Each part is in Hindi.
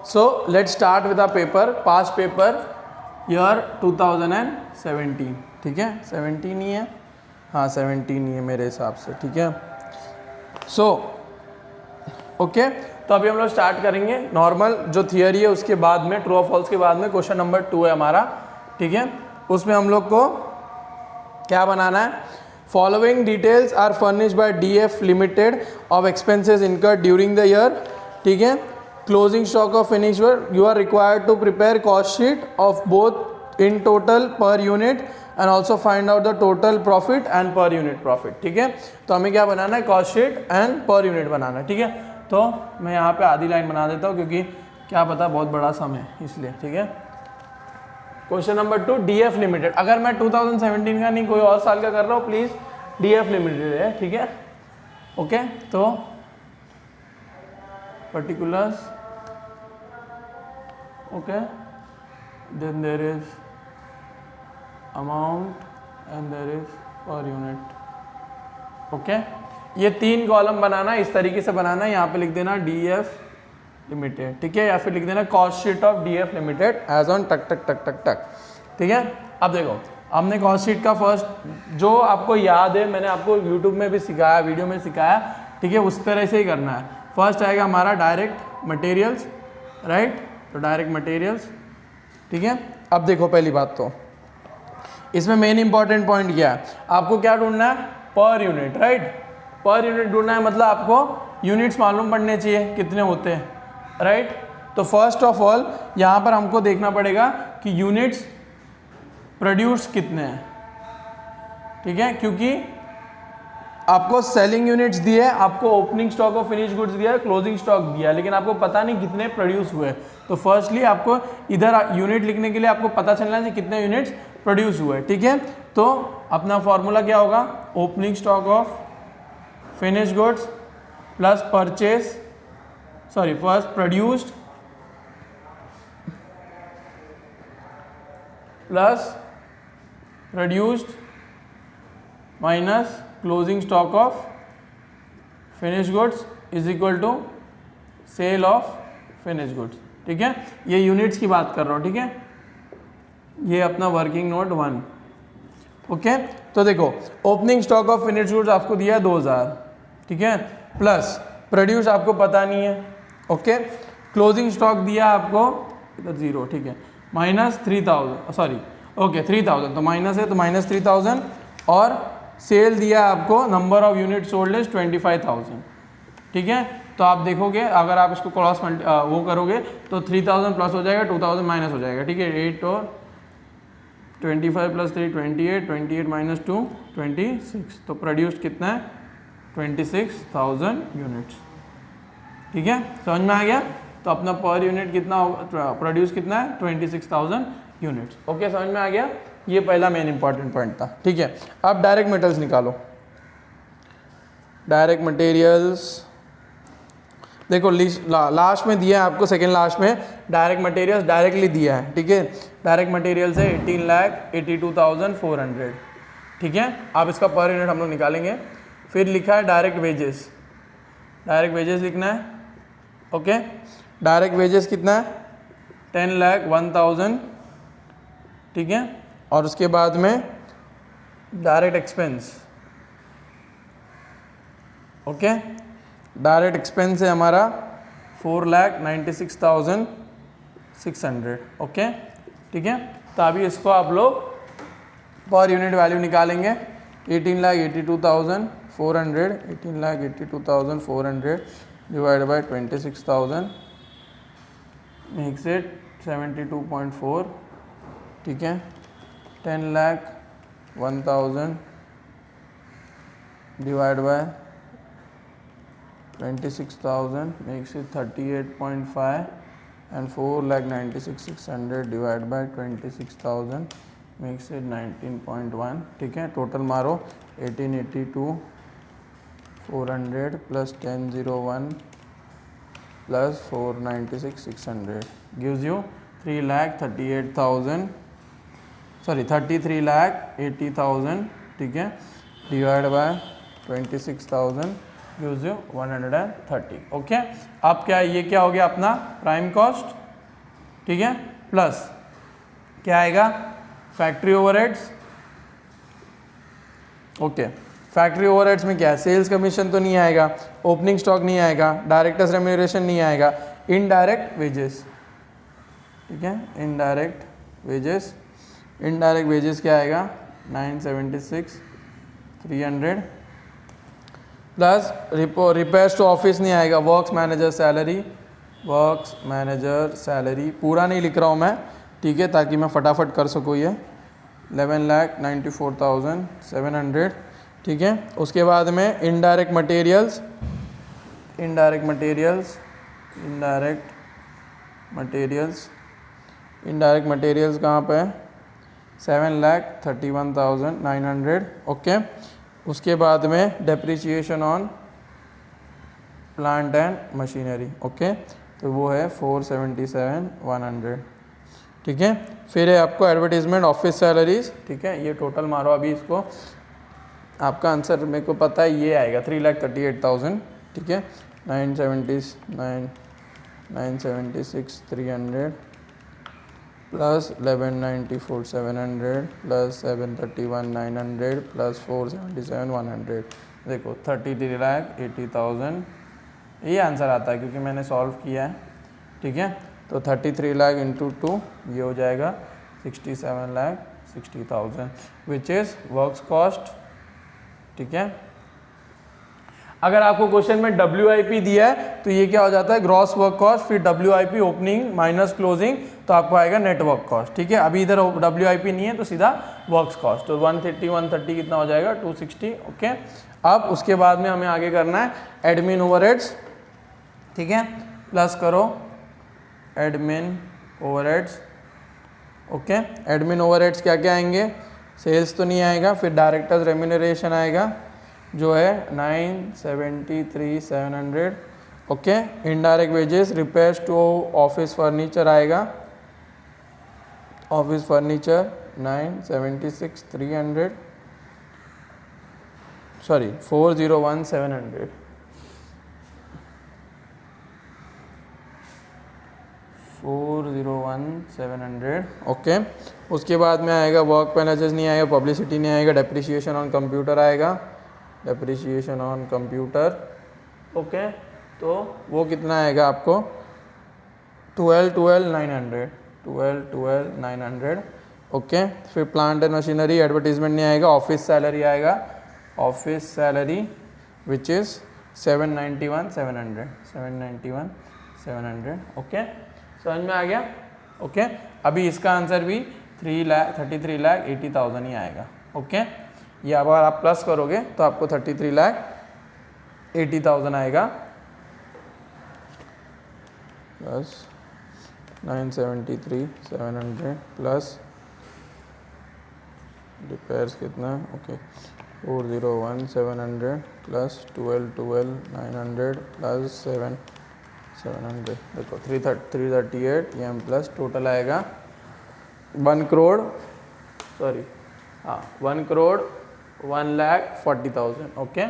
So let start with a paper, past paper year 2017, ठीक है 17 ही है, हाँ 17 ही है मेरे हिसाब से, ठीक है। सो ओके, तो अभी हम लोग स्टार्ट करेंगे नॉर्मल जो थियरी है उसके बाद में, ट्रू और फॉल्स के बाद में क्वेश्चन नंबर 2 है हमारा, ठीक है। उसमें हम लोग को क्या बनाना है, following details are furnished by DF limited of expenses incurred during the year, ठीक है। Closing stock of finish work, you are required to prepare cost sheet of both in total per unit and also find out the total profit and per unit profit, ठीक है। तो हमें क्या बनाना है, cost sheet and per unit बनाना है, ठीक है। तो मैं यहाँ पे आधी लाइन बना देता हूँ क्योंकि क्या पता बहुत बड़ा सम है इसलिए, ठीक है। Question number 2, DF limited. अगर मैं 2017 का नहीं कोई और साल का कर रहा हूँ प्लीज DF लिमिटेड है, ठीक है। ओके, तो particulars, okay, then there is amount and there is per unit, okay. ये 3 कॉलम बनाना, इस तरीके से बनाना है, यहाँ पे लिख देना DF लिमिटेड, ठीक है, या फिर लिख देना cost sheet of DF limited as on टक टक टक टक टक, ठीक है। अब देखो, हमने कॉस्ट शीट का फर्स्ट जो आपको याद है, मैंने आपको यूट्यूब में भी सिखाया, वीडियो में सिखाया, ठीक है, उस तरह से ही करना है। फर्स्ट आएगा हमारा डायरेक्ट मटेरियल्स, राइट, तो डायरेक्ट मटेरियल्स, ठीक है। अब देखो पहली बात तो इसमें मेन इंपॉर्टेंट पॉइंट क्या है, आपको क्या ढूंढना है, per unit, right, per unit ढूंढना है, मतलब आपको यूनिट्स मालूम पड़ने चाहिए कितने होते हैं, राइट। तो फर्स्ट ऑफ ऑल यहाँ पर हमको देखना पड़ेगा कि यूनिट्स प्रोड्यूस कितने हैं, ठीक है, क्योंकि आपको सेलिंग यूनिट्स दिए, आपको opening stock of finish goods दिया है, क्लोजिंग स्टॉक दिया है, लेकिन आपको पता नहीं कितने प्रोड्यूस हुए। तो फर्स्टली आपको इधर यूनिट लिखने के लिए आपको पता चलना है कि कितने यूनिट्स प्रोड्यूस हुए, ठीक है। तो अपना फॉर्मूला क्या होगा, opening stock of finish goods plus purchase, sorry first produced plus produced minus closing stock of finish goods is equal to sale of finish goods, ठीक है। ये यूनिट्स की बात कर रहा हूँ, ठीक है। ये अपना वर्किंग नोट 1, ओके। तो देखो opening stock of finish goods आपको दिया 2000, ठीक है, प्लस प्रोड्यूस आपको पता नहीं है, ओके। क्लोजिंग स्टॉक दिया आपको इधर 0, ठीक है, माइनस 3000, सॉरी ओके 3000, तो माइनस है तो माइनस 3000, और सेल दिया आपको number of unit sold is 25,000, ठीक है। तो आप देखोगे अगर आप इसको क्रॉस वो करोगे तो 3000 प्लस हो जाएगा, 2000 माइनस हो जाएगा, ठीक है। 8 और 25 प्लस 3 28, 28 माइनस 2 26, तो प्रोड्यूस्ड कितना है 26,000 यूनिट्स, ठीक है, समझ में आ गया। तो अपना पर यूनिट कितना होगा, प्रोड्यूस कितना है 26,000 यूनिट्स, ओके, समझ में आ गया। ये पहला मेन इंपॉर्टेंट पॉइंट था, ठीक है। अब डायरेक्ट मेटल्स निकालो, डायरेक्ट मटेरियल्स, देखो लास्ट में दिया है आपको, सेकेंड लास्ट में डायरेक्ट मटेरियल्स डायरेक्टली दिया है, ठीक है। डायरेक्ट मटेरियल से 18,82,400, ठीक है। अब इसका पर यूनिट हम लोग निकालेंगे। फिर लिखा है डायरेक्ट वेजेस, डायरेक्ट वेजेस लिखना है, ओके। डायरेक्ट वेजेस कितना है 10,01,000, ठीक है। और उसके बाद में direct expense, okay, direct expense है हमारा 4,96,600, ओके, ठीक है। तो अभी इसको आप लोग पर यूनिट वैल्यू निकालेंगे, 18,82,400, 18,82,400 डिवाइड बाय 26,000 मेक्स इट 72.4, ठीक है। 10,01,000 divide by 26,000 makes it 38.5 and 4,96,600 divided by 26,000 makes it 19.1, ठीक है। टोटल मारो 18,82,400 प्लस 10,01 प्लस 4,96,600 gives you 33,80,000, ठीक है, divide by 26,000 gives you 130. Okay, अब क्या ये क्या हो गया अपना प्राइम कॉस्ट, ठीक है, प्लस क्या आएगा factory overheads. Okay, factory overheads में क्या है, सेल्स कमीशन तो नहीं आएगा, ओपनिंग स्टॉक नहीं आएगा, डायरेक्टर्स रेम्यूनरेशन नहीं आएगा, इनडायरेक्ट वेजेस, ठीक है, इनडायरेक्ट वेजेस. इनडायरेक्ट वेजेस क्या आएगा 976 300 प्लस रिपेयर्स टू ऑफिस नहीं आएगा, works manager salary, works manager salary पूरा नहीं लिख रहा हूँ मैं, ठीक है, ताकि मैं फटाफट कर सकूँ ये 11,94,700, ठीक है. उसके बाद में indirect materials, indirect materials, indirect materials, indirect materials कहाँ पे है 7,31,900. ओके, उसके बाद में depreciation on plant and machinery. Okay, तो वो है 477,100, ठीक है. फिर है आपको एडवर्टीजमेंट ऑफिस सैलरीज, ठीक है, ये टोटल मारो अभी इसको, आपका आंसर मेरे को पता है ये आएगा 3,38,000, ठीक है. 976 300 प्लस 11,94,700 प्लस 731,900 प्लस 477,100. देखो 33,80,000 ये आंसर आता है क्योंकि मैंने सॉल्व किया है, ठीक है. तो 33 लाख इंटू 2 ये हो जाएगा 67,60,000 विच इज़ वर्क्स कॉस्ट, ठीक है. अगर आपको क्वेश्चन में WIP दिया है तो ये क्या हो जाता है ग्रॉस वर्क कॉस्ट, फिर WIP ओपनिंग माइनस क्लोजिंग, तो आपको आएगा नेट वर्क कॉस्ट, ठीक है. अभी इधर WIP नहीं है तो सीधा वर्क्स कॉस्ट, तो 130 कितना हो जाएगा 260. ओके, अब उसके बाद में हमें आगे करना है एडमिन ओवरहेड्स, ठीक है, प्लस करो admin overheads. Okay, admin overheads क्या क्या आएंगे, सेल्स तो नहीं आएगा, फिर डायरेक्टर्स रेम्यूनरेशन आएगा जो है 973,700. Okay, indirect wages, repairs to office furniture आएगा, ऑफिस फर्नीचर 976,300 सॉरी 401,700. 401,700. ओके, उसके बाद में आएगा वर्क मैनेजर्स नहीं आएगा, पब्लिसिटी नहीं आएगा, डेप्रिसिएशन ऑन कंप्यूटर आएगा, डेप्रिसिएशन ऑन कंप्यूटर. ओके, तो वो कितना आएगा आपको 12,900. ओके, फिर प्लांट एंड मशीनरी, एडवर्टीजमेंट नहीं आएगा, ऑफिस सैलरी आएगा, office salary which is 791,700. Okay, समझ में आ गया. ओके, अभी इसका आंसर भी 33,80,000 ही आएगा. ओके, ये अगर आप प्लस करोगे तो आपको 33,80,000 आएगा, प्लस 973,700 प्लस रिपेयर्स कितना, ओके 401,700 प्लस 12,900 प्लस 700. देखो 338 एम प्लस टोटल आएगा 1,01,40,000. ओके,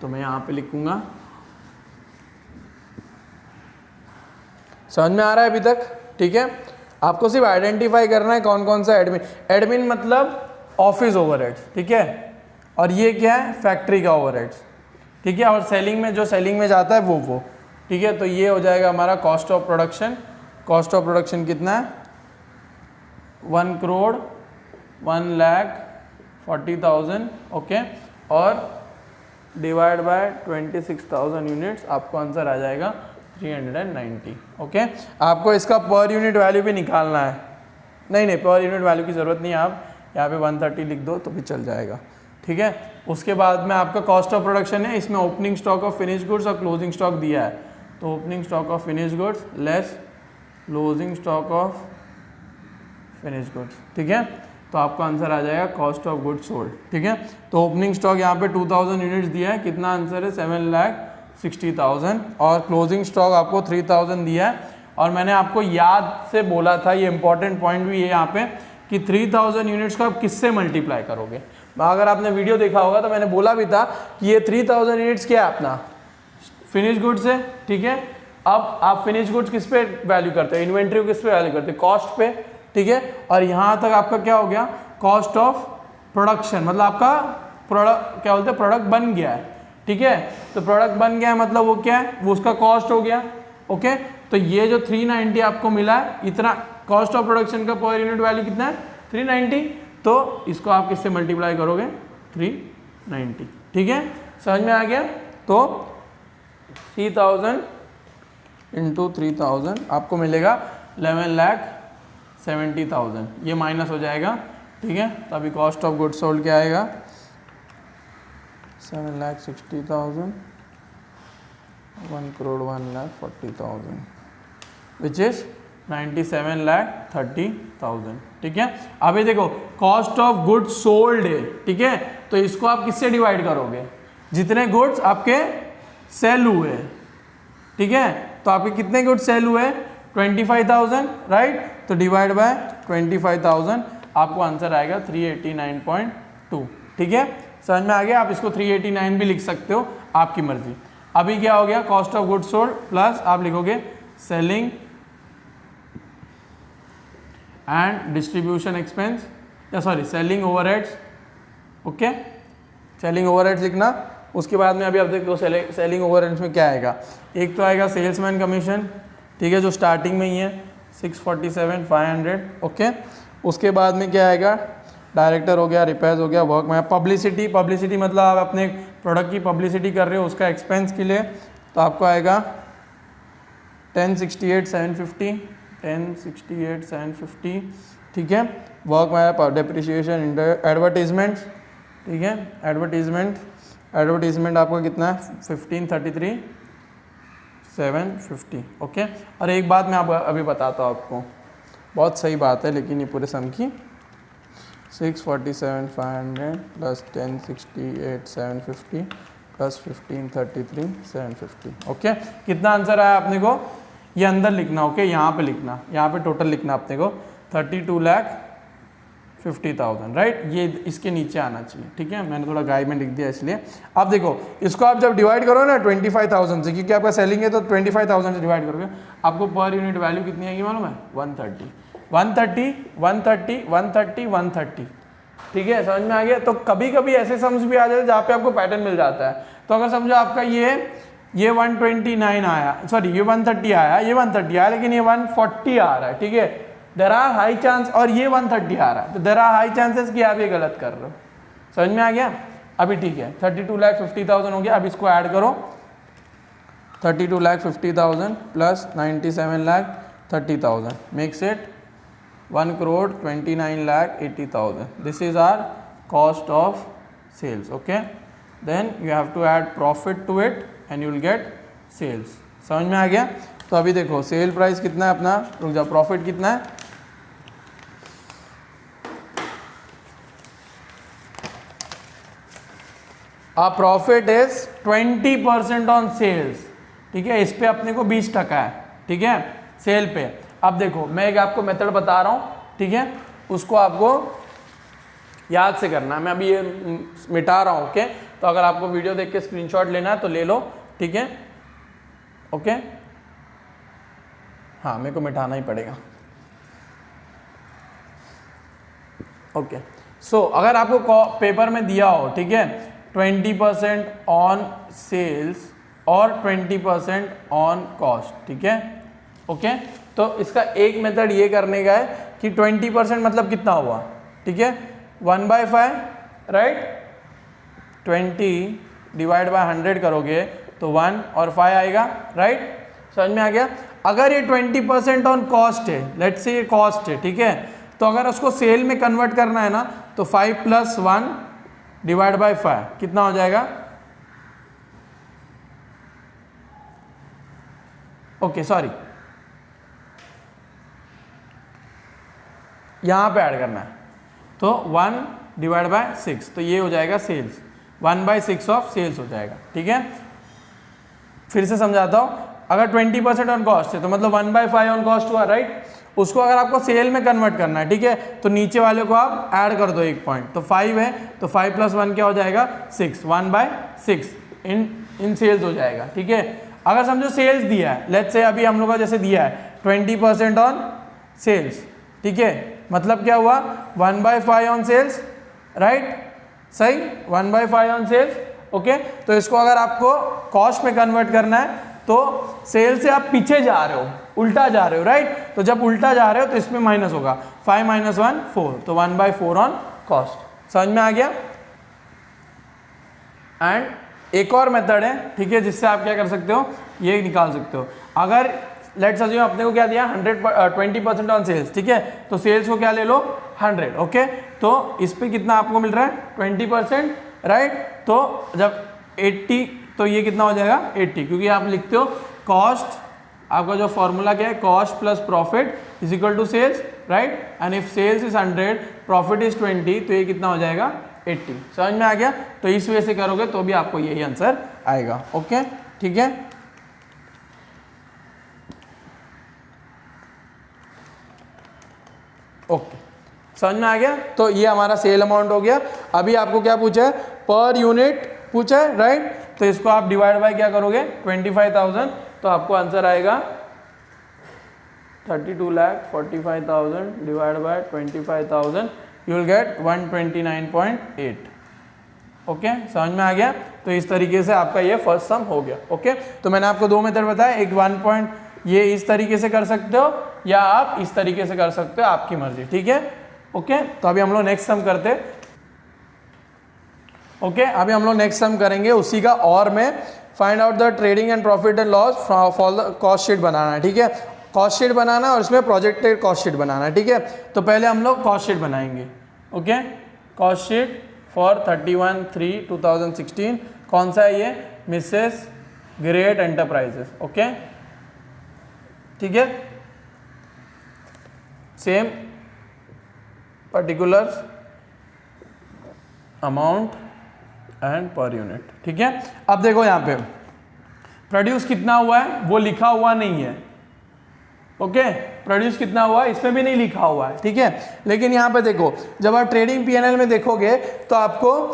तो मैं यहाँ पे लिखूँगा. समझ में आ रहा है अभी तक, ठीक है. आपको सिर्फ आइडेंटिफाई करना है कौन कौन सा एडमिन, एडमिन मतलब ऑफिस ओवरहेड्स, ठीक है, और ये क्या है फैक्ट्री का ओवरहेड्स, ठीक है, और सेलिंग में जो सेलिंग में जाता है वो, ठीक है. तो ये हो जाएगा हमारा cost of production. Cost of production कितना है 1,01,40,000. ओके, और डिवाइड बाय 26,000 यूनिट्स, आपको आंसर आ जाएगा 390. ओके, आपको इसका पर यूनिट वैल्यू भी निकालना है. नहीं पर यूनिट वैल्यू की ज़रूरत नहीं है, आप यहाँ पे 130 लिख दो तो भी चल जाएगा, ठीक है. उसके बाद में आपका कॉस्ट ऑफ प्रोडक्शन है, इसमें opening stock of finish goods और क्लोजिंग स्टॉक दिया है, तो opening stock of finish goods less closing stock of finish goods, ठीक है. तो आपका आंसर आ जाएगा कॉस्ट ऑफ गुड्स सोल्ड, ठीक है. तो ओपनिंग स्टॉक यहाँ पे 2000 यूनिट्स दिया है, कितना आंसर है 7,60,000, और क्लोजिंग स्टॉक आपको 3,000 दिया है. और मैंने आपको याद से बोला था, ये इंपॉर्टेंट पॉइंट भी है यहाँ पे, कि 3,000 यूनिट्स को आप किससे मल्टीप्लाई करोगे. अगर आपने वीडियो देखा होगा तो मैंने बोला भी था कि ये 3,000 यूनिट्स क्या है अपना फिनिश गुड्स है, ठीक है। अब आप फिनिश गुड्स किस पे वैल्यू करते हो, इन्वेंट्री को किस पे वैल्यू करते हो, कॉस्ट पे, ठीक है। और यहाँ तक आपका क्या हो गया, कॉस्ट ऑफ प्रोडक्शन, मतलब आपका प्रोडक्ट क्या बोलते हैं, प्रोडक्ट बन गया है, ठीक है। तो प्रोडक्ट बन गया है मतलब वो क्या है, वो उसका कॉस्ट हो गया, ओके। तो ये जो 390 आपको मिला है, इतना कॉस्ट ऑफ प्रोडक्शन का पर यूनिट वैल्यू कितना है 390, तो इसको आप किससे मल्टीप्लाई करोगे 390, ठीक है। समझ में आ गया। तो 3000 इंटू 3000 आपको मिलेगा 11,70,000, ये माइनस हो जाएगा, ठीक है। तो अभी कॉस्ट ऑफ गुड्स सोल्ड क्या आएगा 7,60,000, 1,01,40,000 विच इज 97,30,000, ठीक है। अभी देखो कॉस्ट ऑफ गुड्स सोल्ड है, ठीक है। तो इसको आप किससे डिवाइड करोगे, जितने गुड्स आपके सेल हुए, ठीक है। तो आपके कितने गुड्स सेल हुए 25,000, राइट। तो डिवाइड बाय 25,000 आपको आंसर आएगा 389.2, ठीक है। समझ में आ गया। आप इसको 389 भी लिख सकते हो, आपकी मर्जी। अभी क्या हो गया, cost of goods sold plus आप लिखोगे सेलिंग एंड डिस्ट्रीब्यूशन एक्सपेंस, या sorry selling overheads, okay. Selling overheads लिखना। उसके बाद में अभी आप देखो सेलिंग ओवरहेड्स में क्या आएगा, एक तो आएगा सेल्समैन कमीशन, ठीक है, जो स्टार्टिंग में ही है 647,500, ओके। उसके बाद में क्या आएगा, डायरेक्टर हो गया, रिपेयर्स हो गया, वर्क में पब्लिसिटी, पब्लिसिटी मतलब आप अपने प्रोडक्ट की पब्लिसिटी कर रहे हो, उसका एक्सपेंस के लिए तो आपको आएगा 1068,750, 1068,750, ठीक है। वर्क में डेप्रिसिएशन, एडवर्टीजमेंट, ठीक है। एडवर्टीजमेंट आपका कितना है 1533,750, ओके। और एक बात मैं अभी बताता हूँ आपको, बहुत सही बात है लेकिन ये पूरे सम की 647,500 प्लस 1068,750 प्लस 1533,750, ओके। कितना आंसर आया अपने को, ये अंदर लिखना, ओके। यहाँ पे लिखना, यहाँ पे टोटल लिखना अपने को 32,50,000, राइट। ये इसके नीचे आना चाहिए, ठीक है। मैंने थोड़ा गाइड में लिख दिया इसलिए। अब देखो इसको आप जब डिवाइड करो ना 25,000 से, क्योंकि आपका सेलिंग है तो 25,000 से डिवाइड करोगे, आपको पर यूनिट वैल्यू कितनी आएगी मालूम है 130, 130, 130, 130, 130, ठीक है। समझ में आ गया। तो कभी कभी ऐसे सम्स भी आ जाते हैं जहाँ पे आपको पैटर्न मिल जाता है। तो अगर समझो आपका ये 129 आया, सॉरी ये 130 आया, ये 130 आया, लेकिन ये 140 आ रहा है, ठीक है। देयर आर हाई चांस, और ये 130 आ रहा है, तो देयर आर हाई चांसेस कि आप ये गलत कर रहे हो। समझ में आ गया। अभी ठीक है 32,50,000 हो गया। अब इसको ऐड करो 32,50,000 plus 97,30,000 makes it 1,29,80,000. This is our cost of sales, okay. Then you have to add profit to it and you will get sales. समझ में आ गया। तो अभी देखो सेल प्राइस कितना है अपना, रुक जाओ, प्रॉफिट कितना है, प्रॉफिट इज 20% ऑन सेल्स, ठीक है। इस पे अपने को 20% है, ठीक है, सेल पे। अब देखो मैं एक आपको मेथड बता रहा हूँ, ठीक है, उसको आपको याद से करना है। मैं अभी ये मिटा रहा हूँ, ओके। तो अगर आपको वीडियो देख के स्क्रीनशॉट लेना है तो ले लो, ठीक है, ओके। हाँ मेरे को मिटाना ही पड़ेगा, ओके। सो अगर आपको पेपर में दिया हो, ठीक है, 20% ऑन सेल्स और 20% ऑन कॉस्ट, ठीक है, ओके। तो इसका एक मेथड ये करने का है कि 20% मतलब कितना हुआ, ठीक है, 1/5, राइट। 20 डिवाइड बाय 100 करोगे तो 1 और 5 आएगा, राइट। समझ में आ गया। अगर ये 20% ऑन कॉस्ट है, लेट्स से ये कॉस्ट है, ठीक है, तो अगर उसको सेल में कन्वर्ट करना है ना तो 5 + 1 डिवाइड बाय 5 कितना हो जाएगा, ओके सॉरी यहाँ पे ऐड करना है, तो 1 डिवाइड बाय 6, तो ये हो जाएगा सेल्स, 1/6 ऑफ सेल्स हो जाएगा, ठीक है। फिर से समझाता हूँ, अगर 20% ऑन कॉस्ट है तो मतलब 1/5 ऑन कॉस्ट हुआ, राइट। उसको अगर आपको सेल में कन्वर्ट करना है, ठीक है, तो नीचे वाले को आप ऐड कर दो एक पॉइंट, तो 5 है, तो 5 + 1 क्या हो जाएगा 6, 1/6 इन इन सेल्स हो जाएगा, ठीक है। अगर समझो सेल्स दिया है, लेट्स से अभी हम लोग का जैसे दिया है 20% ऑन सेल्स, ठीक है, मतलब क्या हुआ 1/5 ऑन सेल्स, राइट, सही, 1/5 ऑन सेल्स, ओके। तो इसको अगर आपको कॉस्ट में कन्वर्ट करना है तो सेल से आप पीछे जा रहे हो, उल्टा जा रहे हो, राइट, तो जब उल्टा जा रहे हो तो इसमें माइनस होगा, 5 - 1 4, तो 1/4 ऑन कॉस्ट। समझ में आ गया। एंड एक और मेथड है, ठीक है, जिससे आप क्या कर सकते हो, ये निकाल सकते हो। अगर लेट्स अज्यूम अपने को क्या दिया 20% ऑन सेल्स, ठीक है, तो सेल्स को क्या ले लो 100, ओके, तो इस पे कितना आपको मिल रहा है 20%, राइट, तो जब 80 तो ये कितना हो जाएगा 80, क्योंकि आप लिखते हो कॉस्ट, आपका जो फॉर्मूला क्या है, cost plus profit is equal to sales, right, and if sales is 100 profit is 20, तो ये कितना हो जाएगा 80। समझ में आ गया। तो इस वे से करोगे तो भी आपको यही आंसर आएगा, ओके, ठीक है। ओके, समझ में आ गया। तो ये हमारा सेल अमाउंट हो गया। अभी आपको क्या पूछा है, पर यूनिट पूछा है, राइट, तो इसको आप डिवाइड बाय क्या करोगे 25,000, तो आपको आंसर आएगा 32,45,000 divide by 25,000, you will gate 129.8। Okay, समझ में आ गया। तो इस तरीके से आपका ये फर्स्ट सम हो गया, ओके। तो मैंने आपको दो मेथड बताया, एक 1 पॉइंट ये इस तरीके से कर सकते हो या आप इस तरीके से कर सकते हो, आपकी मर्जी, ठीक है, ओके। तो अभी हम लोग नेक्स्ट सम करते हैं, ओके। अभी हम लोग नेक्स्ट सम करेंगे उसी का, और में find out the trading and profit and loss for the cost sheet बनाना है, ठीक है, कॉस्ट शीट बनाना और इसमें प्रोजेक्टेड कॉस्ट शीट बनाना है, ठीक है। तो पहले हम लोग कॉस्ट शीट बनाएंगे, ओके। कॉस्ट शीट फॉर 31/3/2016, कौन सा है ये, मिसेस ग्रेट एंटरप्राइजेस, ओके, ठीक है। Same particulars, amount and per unit, ठीक है। अब देखो यहाँ पे प्रोड्यूस कितना हुआ है वो लिखा हुआ नहीं है, ओके, प्रोड्यूस कितना हुआ है इसमें भी नहीं लिखा हुआ है, ठीक है। लेकिन यहाँ पे देखो, जब आप ट्रेडिंग पीएनएल में देखोगे तो आपको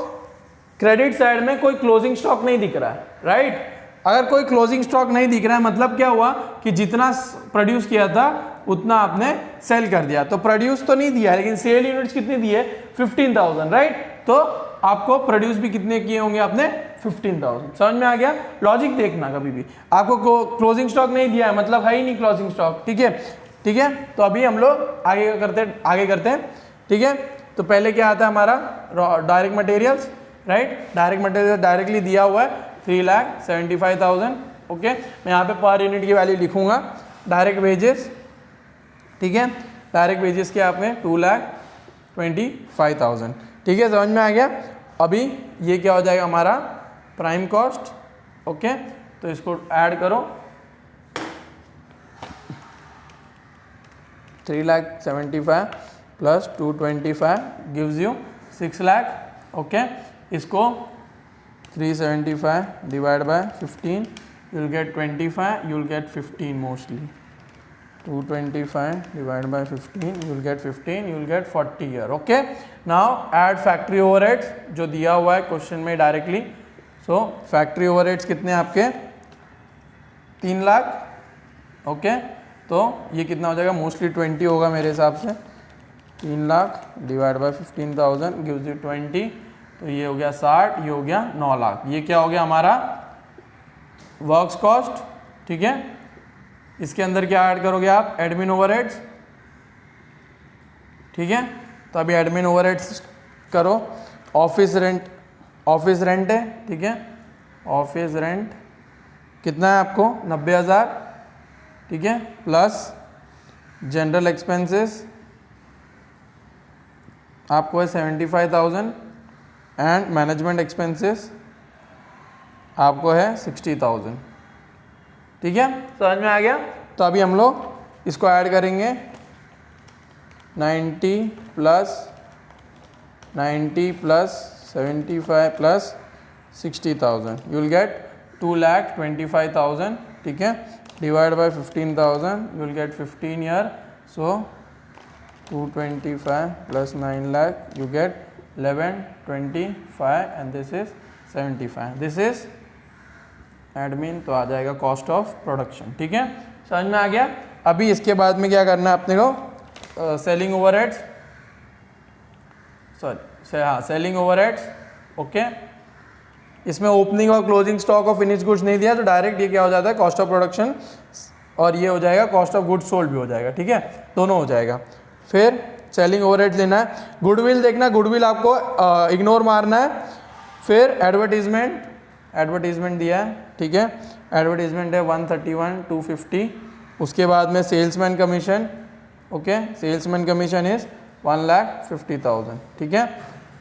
क्रेडिट साइड में कोई क्लोजिंग स्टॉक नहीं दिख रहा है, राइट। अगर कोई क्लोजिंग स्टॉक नहीं दिख रहा है मतलब क्या हुआ कि जितना प्रोड्यूस किया था उतना आपने सेल कर दिया, तो प्रोड्यूस तो नहीं दिया लेकिन सेल यूनिट्स कितनी दी है 15,000, राइट। तो आपको प्रोड्यूस भी कितने किए होंगे आपने 15,000। समझ में आ गया। लॉजिक देखना, कभी भी आपको क्लोजिंग स्टॉक नहीं दिया है मतलब है ही नहीं क्लोजिंग स्टॉक, ठीक है, ठीक है। तो अभी हम लोग आगे करते हैं, ठीक है। तो पहले क्या आता है हमारा direct materials, right, direct material directly दिया हुआ है 3,75,000, ओके। मैं यहाँ पे पर यूनिट की वैल्यू लिखूंगा। डायरेक्ट वेजेस, ठीक है, डायरेक्ट वेजेस के आपने 2,25,000, ठीक है, समझ में आ गया। अभी ये क्या हो जाएगा हमारा प्राइम कॉस्ट, ओके, तो इसको ऐड करो 3,75,000 plus 225 gives you 6 lakh, okay. इसको 375 divide by 15, you will get 25, you will get 15 mostly. 225 divided by 15, you will get 15, you will get 40 here, okay. Now add factory overheads जो दिया हुआ है क्वेश्चन में डायरेक्टली। सो फैक्ट्री ओवरहेड्स कितने आपके 3 लाख, ओके। तो ये कितना हो जाएगा, मोस्टली 20 होगा मेरे हिसाब से। 3 lakh divide by 15,000 gives you 20, तो ये हो गया 60, ये हो गया 9 लाख। ये क्या हो गया हमारा वर्क्स कॉस्ट, ठीक है। इसके अंदर क्या ऐड करोगे आप, एडमिन ओवरहेड्स, ठीक है। तो अभी एडमिन ओवरहेड्स करो। ऑफिस रेंट है, ठीक है, ऑफिस रेंट कितना है आपको 90,000, ठीक है, प्लस जनरल एक्सपेंसेस आपको है 75,000 एंड मैनेजमेंट एक्सपेंसेस आपको है 60,000, ठीक है, समझ में आ गया। तो अभी हम लोग इसको ऐड करेंगे 90 plus 75 plus 60,000, you will gate 2,25,000, ठीक है, divide by 15,000, you will gate 15 year, so 225 plus 9 lakh, you get 1125 and this is 75. This is admin, तो आ जाएगा कॉस्ट ऑफ प्रोडक्शन। ठीक है, समझ में आ गया। अभी इसके बाद में क्या करना है अपने को, selling overheads, selling overheads. Okay, इसमें ओपनिंग और closing stock of finish goods नहीं दिया, तो डायरेक्ट ये क्या हो जाता है, कॉस्ट ऑफ प्रोडक्शन, और ये हो जाएगा कॉस्ट ऑफ गुड्स सोल्ड भी हो जाएगा। ठीक है, दोनों हो जाएगा। फिर सेलिंग ओवरहेड लेना है, गुडविल देखना, गुडविल आपको इग्नोर मारना है। फिर एडवर्टीजमेंट, एडवर्टीजमेंट दिया है। ठीक है, एडवर्टीजमेंट है 131 250। उसके बाद में salesman commission. Okay, salesman commission is 1,50,000। ठीक है,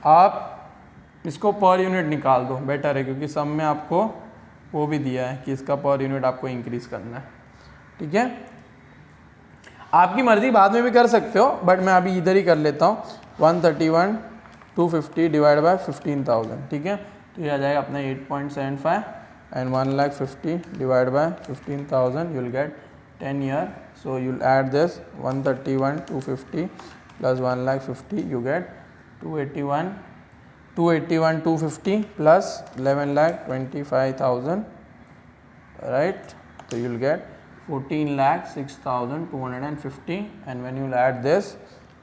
आप इसको पर यूनिट निकाल दो, बेटर है, क्योंकि सब में आपको वो भी दिया है कि इसका पर यूनिट आपको इंक्रीज करना है। ठीक है, आपकी मर्जी बाद में भी कर सकते हो, बट मैं अभी इधर ही कर लेता हूँ। 131 250 डिवाइड बाय 15,000। ठीक है, तो ये आ जाएगा अपना 8.75 and 1,50,000 divide by 15,000, you will gate 10 year. So you will add this 131 250 plus 1,50,000, you get 281 250 plus 11,25,000, right. So you will get 14,06,250, and when you will add this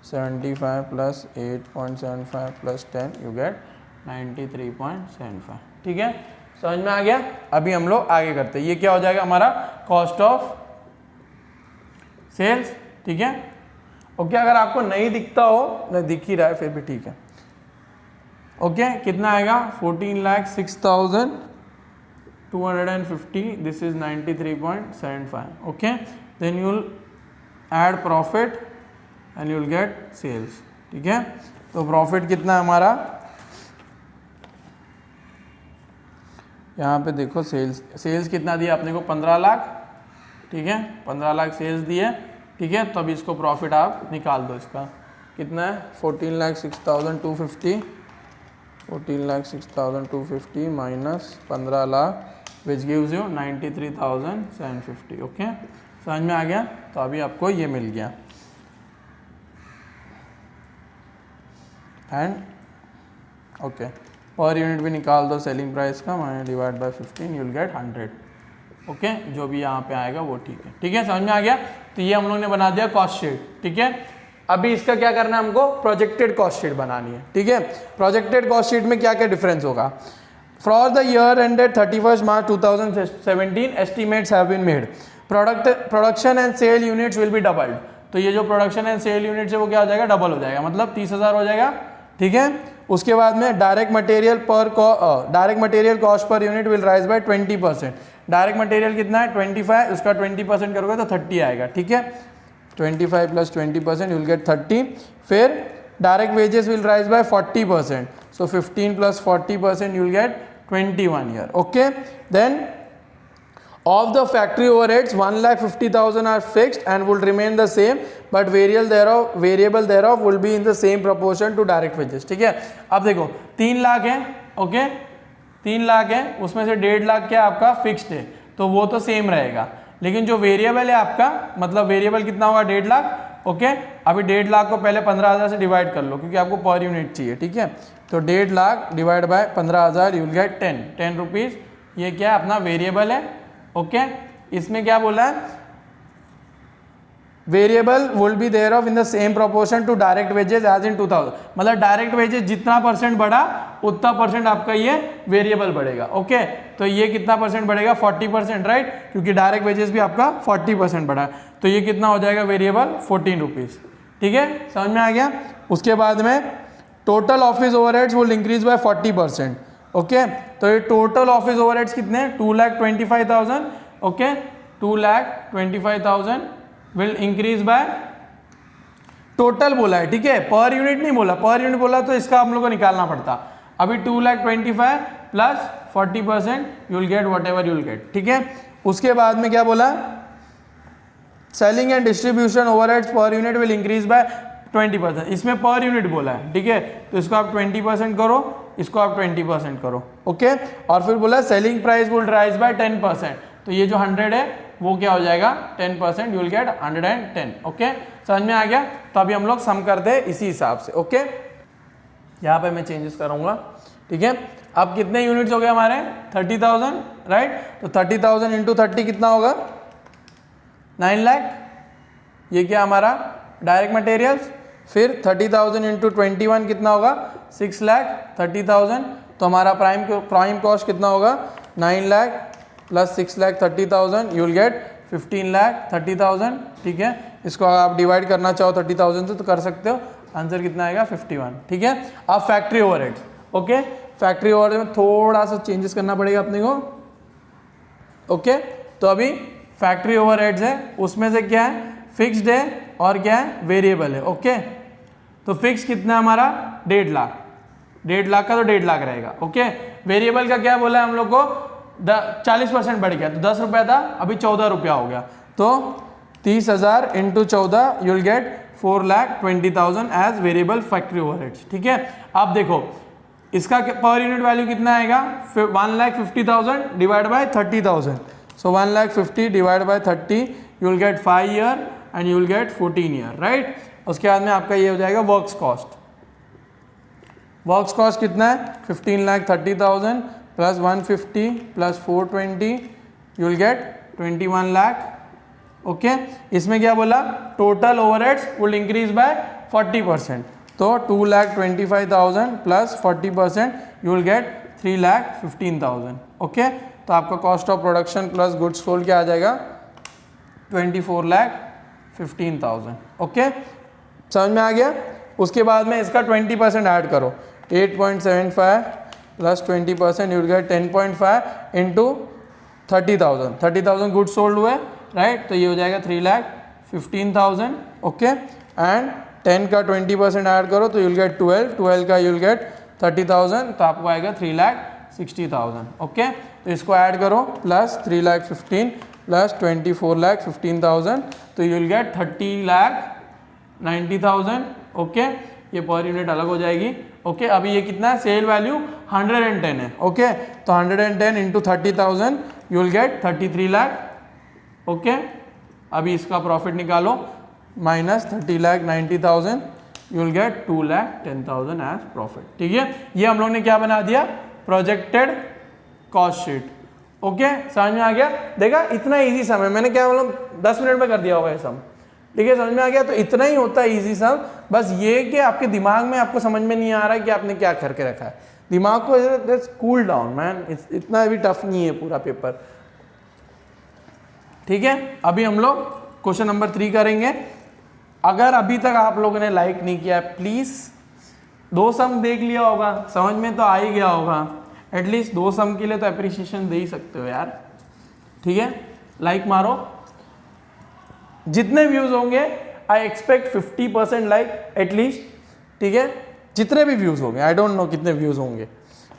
75 plus 8.75 plus 10, you get 93.75। ठीक है, समझ में आ गया। अभी हम लोग आगे करते हैं, ये क्या हो जाएगा हमारा कॉस्ट ऑफ सेल्स। ठीक है, ओके, अगर आपको नहीं दिखता हो, नहीं दिख ही रहा है फिर भी ठीक है। ओके, कितना आएगा, 14,06,250, this is 93.75। Okay, then you will add profit and you will get sales. ठीक है, तो प्रॉफिट कितना है हमारा, यहाँ पे देखो, सेल्स कितना दिया आपने को, 15 लाख। ठीक है, 15 लाख सेल्स दिए। ठीक है, तो अभी इसको प्रॉफिट आप निकाल दो, इसका कितना है, 14,06,250, 14,06,250 minus 15 lakh, which gives you 93,750। Okay, समझ में आ गया। तो अभी आपको ये मिल गया, एंड ओके, पर यूनिट भी निकाल दो सेलिंग प्राइस का, minus divide by 15, you will gate 100। Okay, जो भी यहाँ पे आएगा वो ठीक है। ठीक है, समझ में आ गया। तो ये हम लोग ने बना दिया कॉस्ट शीट। ठीक है, अभी इसका क्या करना है हमको, प्रोजेक्टेड कॉस्ट शीट बनानी है। ठीक है, प्रोजेक्टेड कॉस्ट शीट में क्या क्या डिफरेंस होगा, for the year ended 31 March 2017 estimates have been made, production and sale units will be doubled. तो ये जो प्रोडक्शन एंड सेल यूनिट्स है वो क्या हो जाएगा, डबल हो जाएगा, मतलब 30,000 हो जाएगा। ठीक है, उसके बाद में direct material cost per unit will rise by 20%। Direct material कितना है 25, उसका 20% करोगे तो 30 आएगा। ठीक है, 25 प्लस 20% यू विल गेट 30। फिर direct wages will rise by 40%, so 15 plus 40% you will get 21 year. Okay, then of the factory overheads 1,50,000 are fixed and will remain the same, but variable thereof will be in the same proportion to direct wages। ठीक है, अब देखो 3 लाख है। ओके, 3 लाख है, उसमें से 1.5 लाख क्या आपका फिक्स्ड है, तो वो तो सेम रहेगा, लेकिन जो वेरिएबल है आपका, मतलब वेरिएबल कितना होगा, 1.5 लाख। ओके, अभी 1.5 लाख को पहले 15,000 से डिवाइड कर लो, क्योंकि आपको पर यूनिट चाहिए। ठीक है, तो 1.5 lakh divide by 15,000, you will gate 10 rupees. ये क्या अपना वेरिएबल है। ओके, इसमें क्या बोला है, variable will be there of in the same proportion to direct wages as in 2000, मतलब डायरेक्ट वेजेस जितना % बढ़ा उतना % आपका ये वेरिएबल बढ़ेगा। ओके, तो ये कितना % बढ़ेगा, 40%, राइट, क्योंकि डायरेक्ट वेजेस भी आपका 40% बढ़ा, तो ये कितना हो जाएगा वेरिएबल, 14 रुपीज़। ठीक है, समझ में आ गया। उसके बाद में total office overheads will increase by 40%। Okay, तो ये टोटल ऑफिस ओवरहेड्स कितने, 2,25,000। Okay, 2,25,000 will increase by, total बोला है। ठीक है, पर यूनिट नहीं बोला, पर यूनिट बोला तो इसका हम लोग को निकालना पड़ता। अभी 2,25,000 plus 40% you will get what ever you will gate. ठीक है, उसके बाद में क्या बोला, सेलिंग एंड डिस्ट्रीब्यूशन ओवरहेड्स पर यूनिट विल इंक्रीज बाय 20%, इसमें पर यूनिट बोला है। ठीक है, तो इसको आप 20% करो, इसको आप 20% करो। ओके, और फिर बोला selling price will rise by 10%, तो ये जो 100 है वो क्या हो जाएगा 10%, यू विल गेट 110। ओके, समझ में आ गया। तो अभी हम लोग सम करते हैं इसी हिसाब से। ओके, यहाँ पे मैं चेंजेस करूँगा। ठीक है, अब कितने यूनिट्स हो गए हमारे, 30,000, राइट। तो 30,000 इंटू 30 कितना होगा 9 लाख, ये क्या हमारा डायरेक्ट मटेरियल्स। फिर 30,000 इंटू 21 कितना होगा 6 लाख 30,000। तो हमारा प्राइम कॉस्ट कितना होगा 9 lakh plus 6 lakh 30,000, you will gate 15 lakh 30,000। ठीक है, इसको आप डिवाइड करना चाहो 30,000 से तो कर सकते हो, आंसर कितना आएगा 51। ठीक है, अब factory overheads. Okay, factory overhead में थोड़ा सा चेंजेस करना पड़ेगा अपने को। ओके, तो अभी फैक्ट्री ओवरहेड्स है, उसमें से क्या है फिक्स्ड है और क्या है वेरिएबल है। ओके, तो फिक्स कितना है हमारा 1.5 लाख, 1.5 लाख का तो 1.5 लाख रहेगा। ओके, वेरिएबल का क्या बोला है हम लोग को 40% बढ़ गया, तो 10 रुपया था अभी 14 रुपया हो गया, तो 30,000 into 14 you will get 4,20,000 as variable factory overheads. ठीक है, अब देखो इसका पर यूनिट वैल्यू कितना आएगा 1,50,000 divide by 30,000। So 1,50,000 divide by 30 you will gate 5 year and you will gate 14 year, right. उसके बाद में आपका ये हो जाएगा वर्क्स कॉस्ट। वर्क्स कॉस्ट कितना है 15,30,000 plus 150 plus 420 you will get 21 lakh. Okay, इसमें क्या बोला total overheads will increase by 40%, तो 2,25,000 plus 40% you will gate 3,15,000। Okay, तो आपका cost of production plus goods sold क्या आ जाएगा 24,15,000। ओके, समझ में आ गया। उसके बाद में इसका 20% ऐड करो, 8.75 plus 20% you will gate 10.5 into 30,000। 30,000 goods sold हुए, राइट, तो ये हो जाएगा 3,15,000। ओके, एंड 10 का 20% ऐड करो तो यू विल गेट 12 का यू विल गेट 30,000, तो आपको आएगा 3,60,000। ओके, तो इसको ऐड करो प्लस 3,15,000 प्लस 24,15,000, तो यू विल गेट 30,90,000। ओके, ये पर यूनिट अलग हो जाएगी। ओके, अभी ये कितना है सेल वैल्यू 110 है। ओके, तो 110 into 30,000 you will get 33 lakh. Okay, अभी इसका प्रॉफिट निकालो minus 30,90,000 you will get 2,10,000 as profit. ठीक है, ये हम लोग ने क्या बना दिया प्रोजेक्टेड कॉस्ट शीट। ओके, समझ में आ गया। देखा इतना इजी सम है, मैंने क्या मतलब 10 मिनट में कर दिया होगा ये सम। ठीक है, समझ में आ गया। तो इतना ही होता है इजी सम, बस ये कि आपके दिमाग में आपको समझ में नहीं आ रहा है कि आपने क्या करके रखा है। दिमाग को कूल डाउन मैन, इतना भी टफ नहीं है पूरा पेपर। ठीक है, अभी हम लोग क्वेश्चन नंबर 3 करेंगे। अगर अभी तक आप लोगों ने लाइक नहीं किया प्लीज 2 सम देख लिया होगा, समझ में तो आ ही गया होगा, एटलीस्ट 2 सम के लिए तो अप्रिसिएशन दे ही सकते हो यार। ठीक है, लाइक मारो, जितने व्यूज होंगे आई एक्सपेक्ट 50% लाइक एटलीस्ट। ठीक है, जितने भी व्यूज होंगे, आई डोंट नो कितने व्यूज होंगे।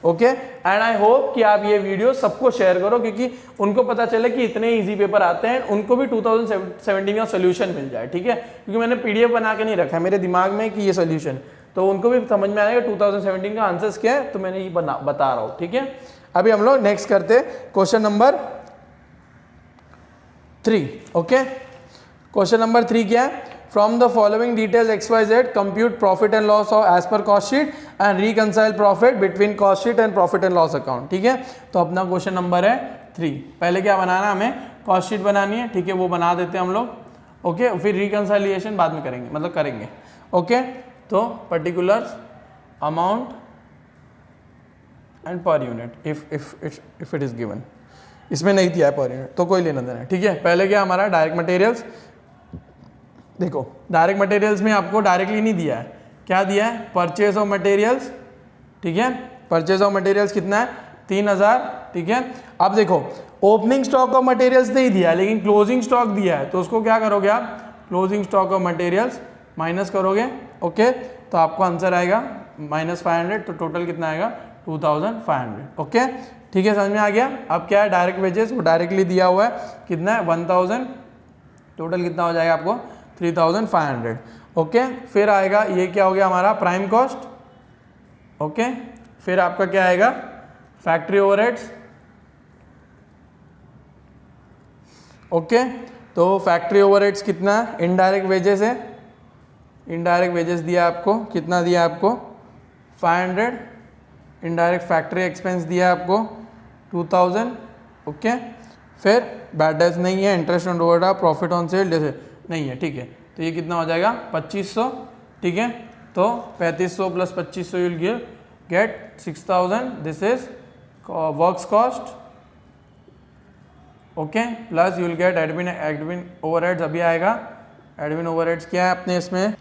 ओके, एंड आई होप कि आप ये वीडियो सबको शेयर करो, क्योंकि उनको पता चले कि इतने इजी पेपर आते हैं, उनको भी 2017 का सोल्यूशन मिल जाए। ठीक है, क्योंकि मैंने PDF बना के नहीं रखा है मेरे दिमाग में कि ये सोल्यूशन, तो उनको भी समझ में आएगा 2017 का आंसर्स क्या है, तो मैंने ये बता रहा हूँ। ठीक है, अभी हम लोग नेक्स्ट करते question number 3। Okay, question number 3 क्या है, from the following details XYZ compute profit and loss as per cost sheet and reconcile profit between cost sheet and profit and loss account. ठीक है, तो अपना क्वेश्चन नंबर है 3। पहले क्या बनाना है, हमें कॉस्ट शीट बनानी है। ठीक है, वो बना देते हैं हम लोग। ओके, फिर रिकंसाइलिएशन बाद में करेंगे, मतलब करेंगे। ओके, तो particulars amount and per unit if it is given, इसमें नहीं दिया है पर यूनिट तो कोई लेना देना है। ठीक है, पहले क्या हमारा डायरेक्ट मटेरियल्स, देखो डायरेक्ट मटेरियल्स में आपको डायरेक्टली नहीं दिया है, क्या दिया है परचेज ऑफ मटेरियल्स। ठीक है, परचेज ऑफ मटेरियल्स कितना है 3,000। ठीक है, अब देखो ओपनिंग स्टॉक ऑफ मटेरियल्स नहीं दिया है, लेकिन क्लोजिंग स्टॉक दिया है, तो उसको क्या करोगे आप closing stock of materials minus करोगे। ओके, तो आपको आंसर आएगा -500, तो टोटल कितना आएगा 2,500। ओके, ठीक है, समझ में आ गया। अब क्या है डायरेक्ट वेजेस, वो डायरेक्टली दिया हुआ है, कितना है 1,000, टोटल कितना हो जाएगा आपको 3,500। ओके, फिर आएगा ये क्या हो गया हमारा प्राइम कॉस्ट। ओके, फिर आपका क्या आएगा फैक्ट्री ओवरहेड्स। ओके, तो फैक्ट्री ओवरहेड्स कितना इनडायरेक्ट वेजेस है, इनडायरेक्ट वेजेस दिया आपको, कितना दिया आपको 500। इनडायरेक्ट फैक्ट्री एक्सपेंस दिया आपको 2,000। ओके। फिर बैड डेट्स नहीं है, interest on overdraft, profit on sale जैसे नहीं है, ठीक है। तो ये कितना हो जाएगा 2500, ठीक है। तो 3500 plus 2500 you will gate 6000, this is works cost, okay, plus you will gate admin overheads अभी आएगा। एडमिन ओवरहेड्स क्या है अपने इसमें,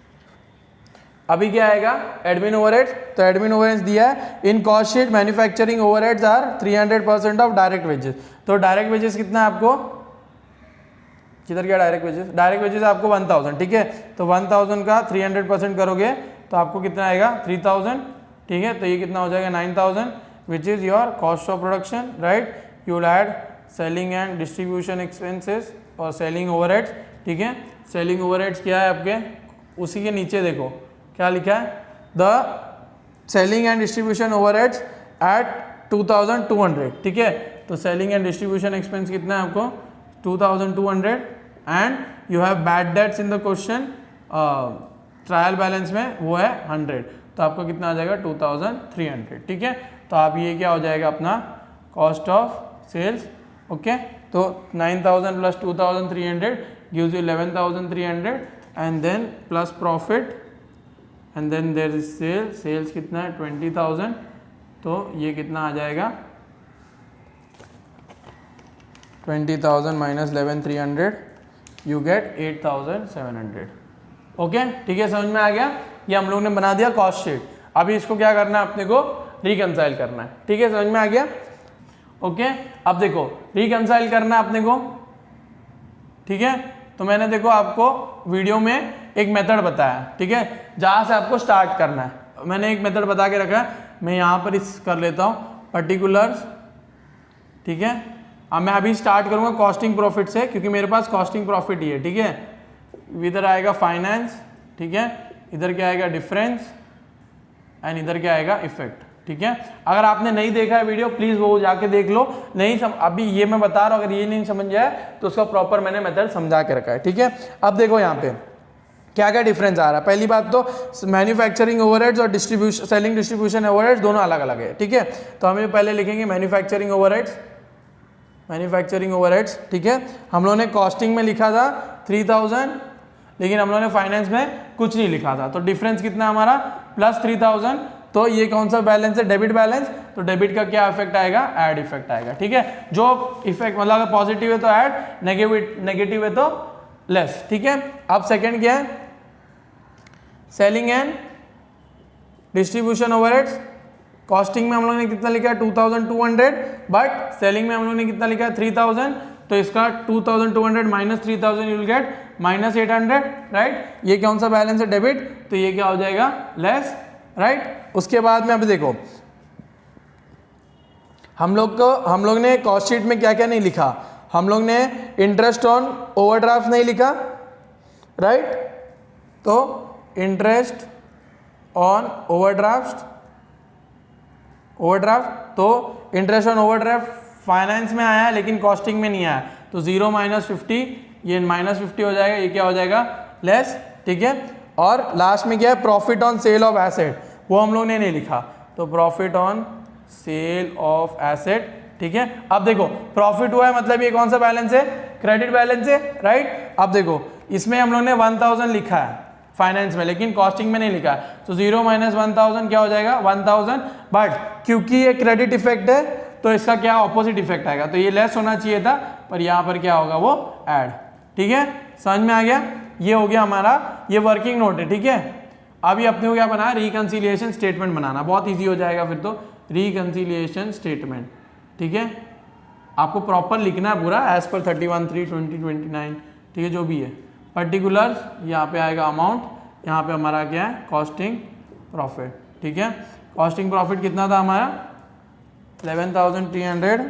अभी क्या आएगा एडमिन ओवरहेड्स, तो एडमिन ओवरहेड्स दिया है in cost sheet manufacturing overheads are 300% of direct wages. तो डायरेक्ट वेजेस कितना है आपको, किधर गया डायरेक्ट वेजेस, डायरेक्ट वेजेस आपको 1000, ठीक है। तो 1000 का 300% करोगे तो आपको कितना आएगा 3000, ठीक है। तो ये कितना हो जाएगा 9000 which is your cost of production, right. You will add selling and distribution expenses और सेलिंग ओवरहेड्स, ठीक है। सेलिंग ओवरहेड्स क्या है आपके, उसी के नीचे देखो क्या लिखा है, the selling and distribution overheads at 2200, ठीक है। तो सेलिंग एंड डिस्ट्रीब्यूशन एक्सपेंस कितना है आपको 2200 and you have bad debts in the question, trial balance में वो है 100, तो आपको कितना आ जाएगा 2300, ठीक है। तो आप ये क्या हो जाएगा अपना कॉस्ट ऑफ सेल्स, ओके। तो 9000 plus 2300 gives you 11300 and then plus profit and then there is sale, sales कितना है 20000, तो ये कितना आ जाएगा 20000 माइनस 11300 यू गेट 8700, ओके, ठीक है। समझ में आ गया, ये हम लोग ने बना दिया कॉस्ट शीट। अभी इसको क्या करना है अपने को रिकंसाइल करना है, ठीक है, समझ में आ गया, ओके। अब देखो रिकंसाइल करना है अपने को, ठीक है। तो मैंने देखो आपको वीडियो में एक मेथड बताया, ठीक है, जहाँ से आपको स्टार्ट करना है। मैंने एक मेथड बता के रखा है, मैं यहाँ पर इस कर लेता हूँ पर्टिकुलर्स, ठीक है। अब मैं अभी स्टार्ट करूँगा कॉस्टिंग प्रॉफिट से, क्योंकि मेरे पास कॉस्टिंग प्रॉफिट ही है, ठीक है। इधर आएगा फाइनेंस, ठीक है, इधर क्या आएगा डिफरेंस एंड इधर क्या आएगा इफेक्ट, ठीक है। अगर आपने नहीं देखा है वीडियो प्लीज वो जाके देख लो, नहीं अभी ये मैं बता रहा हूँ, अगर ये नहीं समझ जाए तो उसका प्रॉपर मैंने मेथड समझा के रखा है, ठीक है। अब देखो यहाँ पे क्या क्या डिफरेंस आ रहा है। पहली बात तो मैन्युफैक्चरिंग ओवरहेड्स और डिस्ट्रीब्यूशन सेलिंग डिस्ट्रीब्यूशन ओवरहेड्स दोनों अलग अलग है, ठीक है। तो हम ये पहले लिखेंगे मैन्युफैक्चरिंग ओवरहेड्स, मैन्युफैक्चरिंग ओवरहेड्स, ठीक है। हम लोगों ने कॉस्टिंग में लिखा था 3000, लेकिन हम लोगों ने फाइनेंस में कुछ नहीं लिखा था, तो डिफरेंस कितना हमारा प्लस 3000। तो ये कौन सा बैलेंस है, डेबिट बैलेंस, तो डेबिट का क्या इफेक्ट आएगा, ऐड इफेक्ट आएगा, ठीक है। जो इफेक्ट मतलब अगर पॉजिटिव है तो ऐड, नेगेटिव है तो लेस, ठीक है। अब सेकंड क्या है, selling and distribution overheads. Costing में हम लोगों ने कितना लिखा है 2200, बट सेलिंग में हम लोगों ने कितना लिखा है 3000, तो इसका 2200 minus 3000 you will get minus 800, right. ये कौन सा बैलेंस है, डेबिट, तो ये क्या हो जाएगा लेस, राइट। उसके बाद में अब देखो हम लोग ने कॉस्ट शीट में क्या क्या नहीं लिखा, हम लोग ने इंटरेस्ट ऑन ओवरड्राफ्ट नहीं लिखा, राइट। तो इंटरेस्ट ऑन ओवरड्राफ्ट, तो इंटरेस्ट ऑन ओवरड्राफ्ट फाइनेंस में आया है लेकिन कॉस्टिंग में नहीं आया, तो 0 माइनस 50, ये माइनस 50 हो जाएगा, ये क्या हो जाएगा लेस, ठीक है। और लास्ट में क्या है profit on sale of asset, वो हम लोग ने नहीं लिखा, तो profit on sale of asset, ठीक है। अब देखो प्रॉफिट हुआ है मतलब ये कौन सा बैलेंस है, क्रेडिट बैलेंस है, राइट। अब देखो इसमें हम लोग ने 1000 लिखा है फाइनेंस में, लेकिन कॉस्टिंग में नहीं लिखा है, तो 0 माइनस 1000 क्या हो जाएगा 1000, बट क्योंकि ये क्रेडिट इफेक्ट है तो इसका क्या ऑपोजिट इफेक्ट आएगा, तो ये लेस होना चाहिए था, पर यहाँ पर क्या होगा वो ऐड, ठीक है। समझ में आ गया, ये हो गया हमारा, ये वर्किंग नोट है, ठीक है। अभी अपने को क्या बनाया, रिकंसिलिएशन स्टेटमेंट बनाना, बहुत इजी हो जाएगा फिर तो, रिकंसिलिएशन स्टेटमेंट, ठीक है। आपको प्रॉपर लिखना है पूरा एज पर 31/3/2029, ठीक है, जो भी है। पर्टिकुलर्स यहाँ पे आएगा अमाउंट, यहाँ पे हमारा क्या है कॉस्टिंग प्रॉफिट, ठीक है। कॉस्टिंग प्रॉफिट कितना था हमारा 11,300,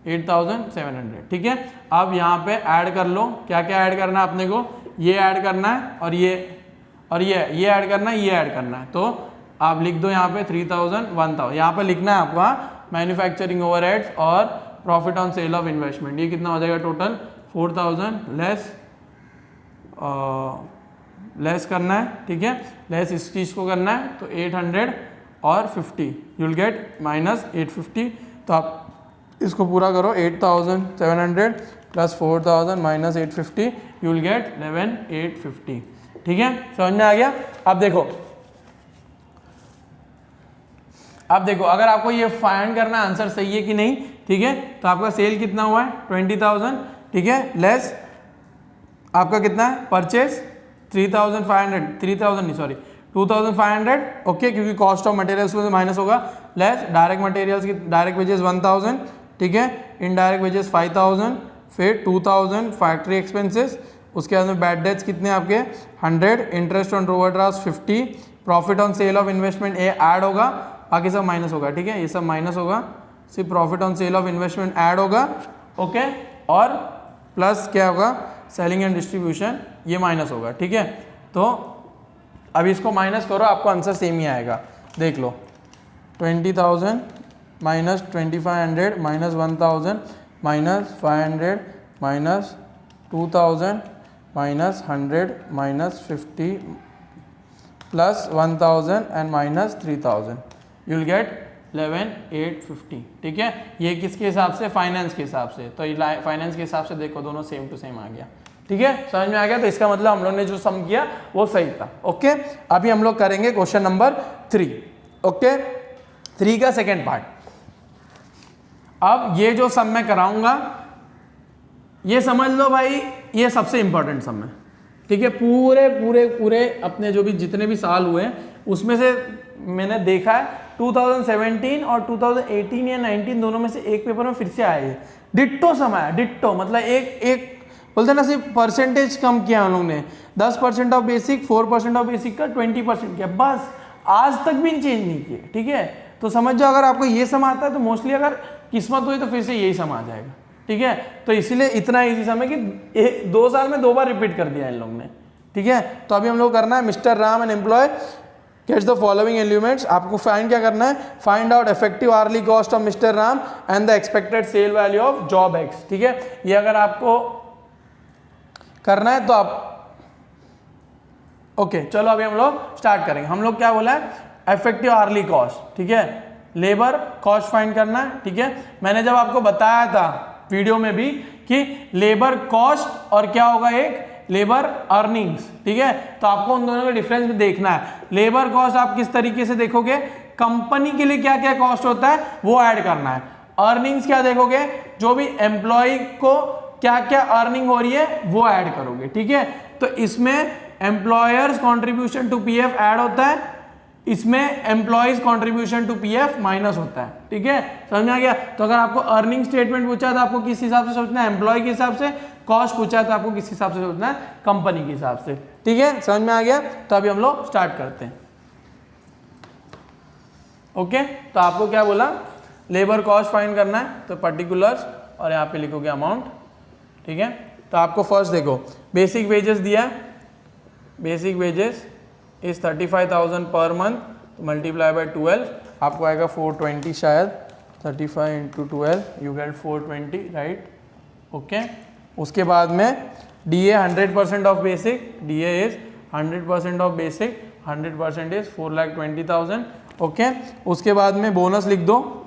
8,700, ठीक है। अब यहाँ पे ऐड कर लो, क्या क्या ऐड करना है अपने को, ये ऐड करना है और ये ऐड करना है, ये ऐड करना है, तो आप लिख दो यहाँ पे 3000, 1000, यहाँ पे लिखना है आपको मैन्युफैक्चरिंग ओवरहेड्स और profit on sale of investment, ये कितना हो जाएगा टोटल 4000 लेस करना है, ठीक है, लेस इस चीज़ को करना है, तो 800 और 50 यू विल गेट माइनस 850, तो आप इसको पूरा करो, 8700 plus 4000 minus 850, you will gate 11850। ठीक है, समझ में आ गया। अब देखो अगर आपको ये फाइंड करना आंसर सही है कि नहीं, ठीक है, तो आपका सेल कितना हुआ है 20,000, ठीक है, लेस आपका कितना है परचेज 2,500, ओके, क्योंकि कॉस्ट ऑफ मटेरियल्स में से माइनस होगा, लेस डायरेक्ट मटेरियल्स की डायरेक्ट वेजेस 1,000, ठीक है, इनडायरेक्ट वेजेस 5,000, फिर 2,000 फैक्ट्री एक्सपेंसेस, उसके बाद में बैड डेट्स कितने आपके 100, interest on overdraft 50, profit on sale of investment A add होगा, बाकी सब माइनस होगा, ठीक है, ये सब माइनस होगा, सिर्फ profit on sale of investment add होगा, ओके, और प्लस क्या होगा सेलिंग एंड डिस्ट्रीब्यूशन ये माइनस होगा, ठीक है। तो अब इसको माइनस करो, आपको आंसर सेम ही आएगा, देख लो 20,000 minus 2,500 minus 1,000 minus 500 minus 2,000 minus 100 minus 50 plus 1,000 and minus 3,000, you will gate 11,850, ठीक है। ये किसके हिसाब से, फाइनेंस के हिसाब से, तो फाइनेंस के हिसाब से देखो दोनों सेम टू सेम आ गया, ठीक है, समझ में आ गया। तो इसका मतलब हम लोग ने जो सम किया वो सही था, ओके। अभी हम लोग करेंगे क्वेश्चन नंबर 3, ओके, 3 का सेकेंड पार्ट। अब ये जो सम मैं कराऊंगा ये समझ लो भाई, ये सबसे इंपॉर्टेंट सम है, ठीक है। पूरे अपने जो भी जितने भी साल हुए हैं उसमें से मैंने देखा है 2017 और 2018 या 19 दोनों में से एक पेपर में फिर से आया है, डिट्टो सम आया, डिट्टो, मतलब एक बोलते ना सिर्फ परसेंटेज कम किया हम लोग ने, 10% ऑफ बेसिक, 4% ऑफ बेसिक का 20% किया, बस आज तक भी चेंज नहीं किए, ठीक है। तो समझ जाओ अगर आपको ये सम आता है तो मोस्टली अगर किस्मत हुई तो फिर से यही सम आ जाएगा, ठीक है। तो इसीलिए इतना इजी सम है कि 2 साल में 2 बार रिपीट कर दिया इन लोग ने, ठीक है। तो अभी हम लोग करना है mister Ram an employee gets the following elements, आपको फाइंड क्या करना है, find out effective hourly cost of mister Ram and the expected sale value of job X, ठीक है। ये अगर आपको करना है तो आप ओके, चलो अभी हम लोग स्टार्ट करेंगे। हम लोग क्या बोला है, इफेक्टिव आवर्ली कॉस्ट, ठीक है, लेबर कॉस्ट फाइंड करना है, ठीक है। मैंने जब आपको बताया था वीडियो में भी कि लेबर कॉस्ट और क्या होगा एक लेबर अर्निंग्स, ठीक है, तो आपको उन दोनों का डिफरेंस भी देखना है। लेबर कॉस्ट आप किस तरीके से देखोगे, कंपनी के लिए क्या क्या कॉस्ट होता है वो ऐड करना है। अर्निंग्स क्या देखोगे, जो भी एम्प्लॉय को क्या क्या अर्निंग हो रही है वो ऐड करोगे, ठीक है। तो इसमें employer's contribution to PF add होता है, इसमें employee's contribution to PF minus होता है, ठीक है, समझ में आ गया। तो अगर आपको अर्निंग स्टेटमेंट पूछा है तो आपको किस हिसाब से सोचना है, एम्प्लॉय के हिसाब से, कॉस्ट पूछा है तो आपको किस हिसाब से सोचना है, कंपनी के हिसाब से, ठीक है, समझ में आ गया। तो अभी हम लोग स्टार्ट करते हैं, ओके। तो आपको क्या बोला, लेबर कॉस्ट फाइंड करना है, तो पर्टिकुलर्स और यहाँ पे लिखोगे अमाउंट, ठीक है। तो आपको फर्स्ट देखो बेसिक वेजेस दिया है, basic wages is 35,000 per month, तो मल्टीप्लाई बाय 12 आपको आएगा 420 शायद, 35 into 12 you get 420, right, okay. उसके बाद में DA 100% of basic, DA is 100% of basic, 100% is 4,20,000, okay. उसके बाद में बोनस लिख दो,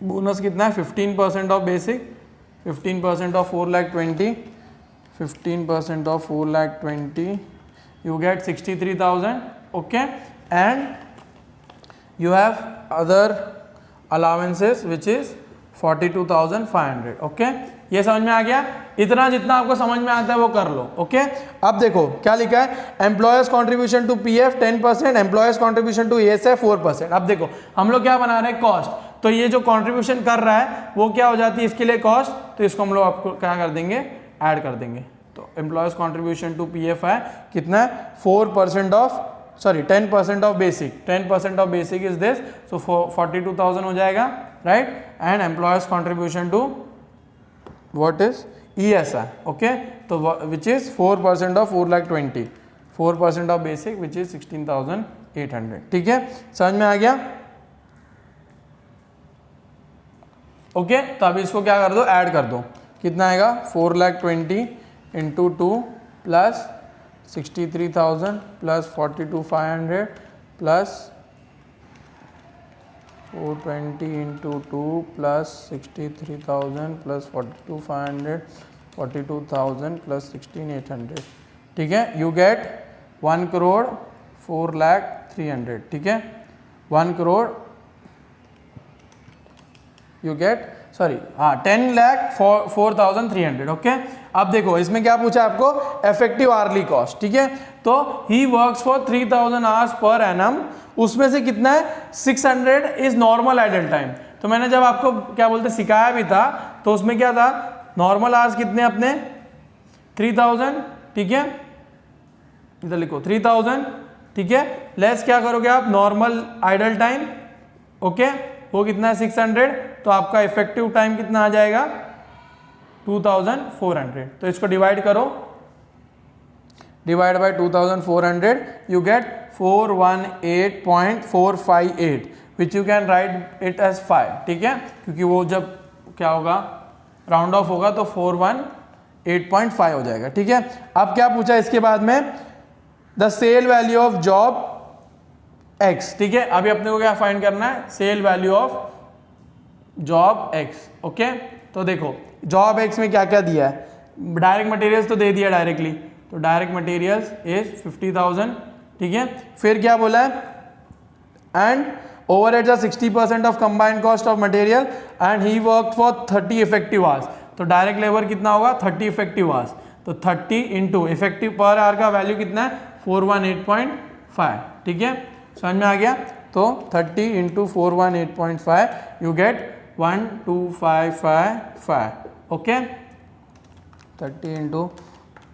बोनस कितना है 15% of basic, 15% of 4,20,000, 15% of 4,20,000, you get 63,000, okay, and you have other allowances which is 42,500, okay। ये समझ में आ गया, इतना जितना आपको समझ में आता है वो कर लो, ओके। अब देखो क्या लिखा है, employer's contribution to PF 10%, employer's contribution to ESF 4%। अब देखो हम लोग क्या बना रहे हैं, कॉस्ट, तो ये जो कॉन्ट्रीब्यूशन कर रहा है वो क्या हो जाती है इसके लिए कॉस्ट, तो इसको हम लोग आपको क्या कर देंगे, ऐड कर देंगे। तो एम्प्लॉयर्स कॉन्ट्रीब्यूशन टू पीएफ है कितना है 4% of, sorry 10% of basic, 10% of basic is this, so 42,000 हो जाएगा, right. And employers contribution to what is ESI, okay, तो which is 4% of 4,20,000, 4% of basic which is 16,800, ठीक है, समझ में आ गया, ओके। तो अभी इसको क्या कर दो, ऐड कर दो, कितना आएगा 4,20,000 into 2 plus 63,000 plus 42,500 plus 420 into 2 plus 63,000 plus 42,500 42,000 plus 16,800, ठीक है। यू गेट 1 करोड़ 4,03,000, ठीक है। 1 करोड़ यू गेट 10,04,300, ओके। अब देखो इसमें क्या पूछा आपको, इफेक्टिव आर्ली कॉस्ट, ठीक है। तो he works for 3,000 hours per annum, उसमें से कितना है 600 इज नॉर्मल आइडल टाइम। तो मैंने जब आपको क्या बोलते सिखाया भी था, तो उसमें क्या था, नॉर्मल आवर्स कितने अपने 3,000, ठीक है। इधर लिखो 3,000, ठीक है। लेस क्या करोगे आप, नॉर्मल आइडल टाइम, ओके, वो कितना है 600, तो आपका इफेक्टिव टाइम कितना आ जाएगा 2,400। तो इसको डिवाइड करो, divide by 2,400, you get 418.458 which you can write it as 5, ठीक है, क्योंकि वो जब क्या होगा राउंड ऑफ होगा तो 418.5 हो जाएगा, ठीक है। अब क्या पूछा इसके बाद में, the sale value of job X, ठीक है। अभी अपने को क्या फाइंड करना है, sale value of job X, okay. तो देखो जॉब एक्स में क्या क्या दिया है, डायरेक्ट मटेरियल्स तो दे दिया डायरेक्टली, तो डायरेक्ट मटेरियल्स इज 50,000, ठीक है। फिर क्या बोला है, and overheads are 60% of combined cost of material and he work for 30 effective hours. तो डायरेक्ट लेबर कितना होगा 30 इफेक्टिव आवर्स, तो 30 इंटू इफेक्टिव पर आवर का वैल्यू कितना है 418.5, ठीक है। समझ में आ गया, तो 30 into 418.5 you get 12,555, okay. 30 into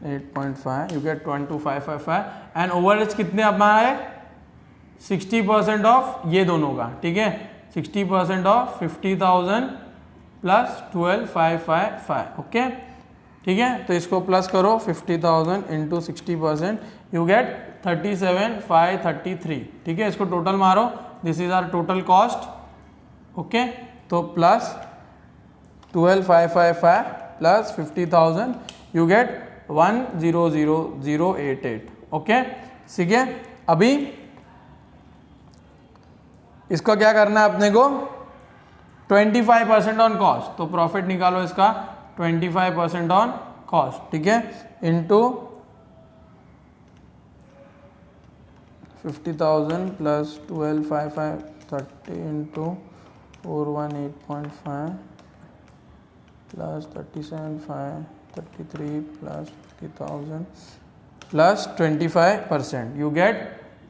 8.5 you get 12,555 and overheads कितने हमारे 60% ऑफ ये दोनों का, ठीक है, 60% ऑफ 50,000 प्लस 12,555, ओके, ठीक है। तो इसको प्लस करो 50,000 इंटू 60%, यू गेट 37,533, ठीक है। इसको टोटल मारो, this is our total cost, okay. तो plus 12,555 plus 50,000 you get 1,000,088, okay, ठीक है। अभी इसका क्या करना है अपने को, 25% ऑन कॉस्ट, तो प्रॉफिट निकालो इसका 25% ऑन कॉस्ट, ठीक है, into 50,000 plus 12,530 into 418.5 plus 37,533 plus 50,000 plus 25%, you get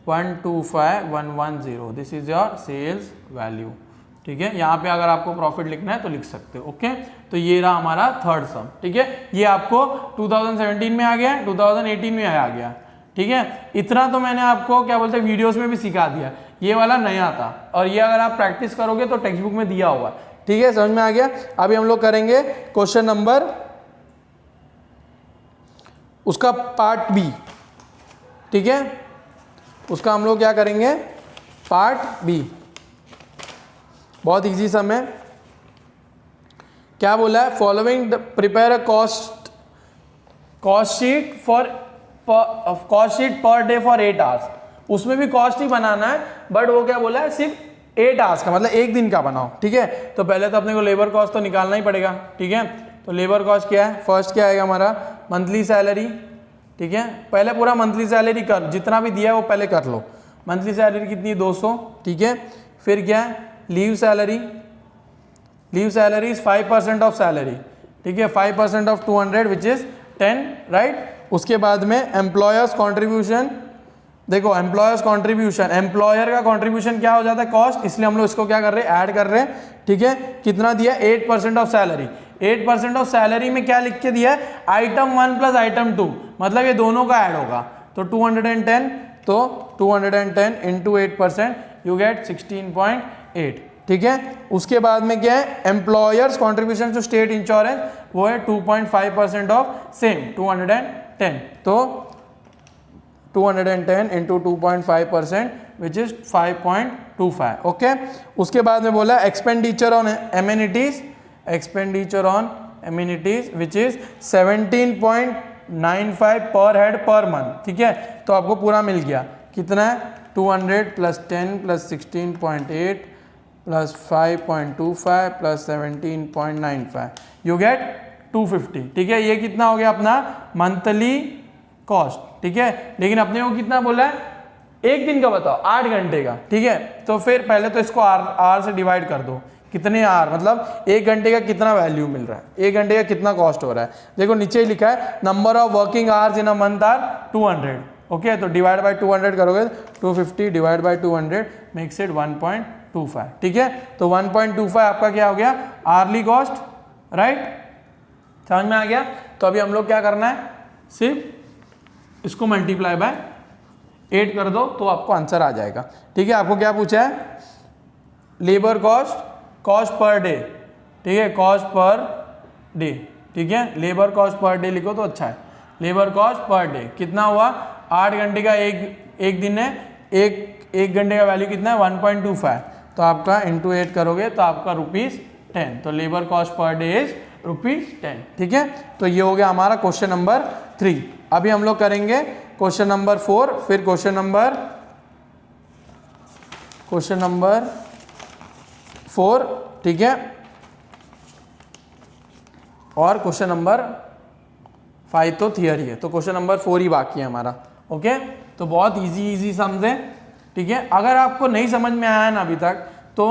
125,110, this is your sales value, ठीक है। यहाँ पे अगर आपको प्रॉफिट लिखना है तो लिख सकते हो, ओके। तो ये रहा हमारा थर्ड सम, ठीक है। ये आपको 2017 में आ गया, 2018 में आ गया, ठीक है। इतना तो मैंने आपको क्या बोलते हैं वीडियोस में भी सिखा दिया, ये वाला नया था, और ये अगर आप प्रैक्टिस करोगे तो टेक्स्ट बुक में दिया होगा, ठीक है। समझ में आ गया। अभी हम लोग करेंगे क्वेश्चन नंबर उसका पार्ट बी, ठीक है। उसका हम लोग क्या करेंगे, पार्ट बी, बहुत इजी सम है। क्या बोला है, following prepare a cost sheet per day for 8 hours. उसमें भी कॉस्ट ही बनाना है, बट वो क्या बोला है सिर्फ 8 आवर्स का, मतलब एक दिन का बनाओ, ठीक है। तो पहले तो अपने को लेबर कॉस्ट तो निकालना ही पड़ेगा, ठीक है। तो लेबर कॉस्ट क्या है, फर्स्ट क्या आएगा हमारा मंथली सैलरी, ठीक है। पहले पूरा मंथली सैलरी कर, जितना भी दिया है वो पहले कर लो। मंथली सैलरी कितनी 200, ठीक है। फिर क्या है leave salary, leave salary is 5% of salary, ठीक है, 5% ऑफ 200 विच इज 10, राइट। उसके बाद में एम्प्लॉयर्स कॉन्ट्रीब्यूशन, देखो एम्प्लॉयर्स कॉन्ट्रीब्यूशन, एम्प्लॉयर का कॉन्ट्रीब्यूशन क्या हो जाता है कॉस्ट, इसलिए हम लोग इसको क्या कर रहे हैं ऐड कर रहे हैं, ठीक है। कितना दिया 8% ऑफ सैलरी, 8% ऑफ सैलरी में क्या लिख के दिया है आइटम 1 प्लस आइटम 2, मतलब ये दोनों का ऐड होगा, तो 210, तो 210 इंटू 8% यू गेट 16.8, ठीक है। उसके बाद में क्या है employer's contribution to state insurance, वो है 2.5% ऑफ सेम 210, तो 210 इंटू 2.5% विच इज 5.25, ओके। उसके बाद में बोला expenditure on amenities, expenditure on amenities which is 17.95 पर हेड पर मंथ, ठीक है। तो आपको पूरा मिल गया कितना है 200 plus 10 plus 16.8 plus 5.25 plus 17.95 you get 250। ठीक है, ये कितना हो गया अपना मंथली कॉस्ट। ठीक है, लेकिन अपने को कितना बोला है, एक दिन का बताओ, 8 घंटे का। ठीक है, तो फिर पहले तो इसको आर से डिवाइड कर दो, कितने आर मतलब 1 घंटे का कितना वैल्यू मिल रहा है, 1 घंटे का कितना कॉस्ट हो रहा है। देखो नीचे ही लिखा है number of working hours in a month are 200। Okay, तो डिवाइड बाय 200 करोगे 250 डिवाइड बाय 200 मेक्स इट 1.25। ठीक है, तो 1.25 आपका क्या हो गया, आर्ली कॉस्ट। राइट, समझ में आ गया। तो अभी हम लोग क्या करना है, सिर्फ इसको मल्टीप्लाई बाय 8 कर दो तो आपको आंसर आ जाएगा। ठीक है, आपको क्या पूछा है, labour cost, cost per day. ठीक है, कॉस्ट पर डे। ठीक है, लेबर कॉस्ट पर डे लिखो तो अच्छा है। लेबर कॉस्ट पर डे कितना हुआ, 8 घंटे का एक दिन है, एक घंटे का वैल्यू कितना है 1.25, तो आपका इंटू 8 करोगे तो आपका ₹10। तो labour cost per day is ₹10। ठीक है, तो ये हो गया हमारा क्वेश्चन नंबर 3। अभी हम लोग करेंगे क्वेश्चन नंबर 4, फिर क्वेश्चन नंबर 4। ठीक है, और क्वेश्चन नंबर 5 तो थियरी है, तो क्वेश्चन नंबर 4 ही बाकी है हमारा। ओके, तो बहुत इजी सम्स है। ठीक है, अगर आपको नहीं समझ में आया ना अभी तक तो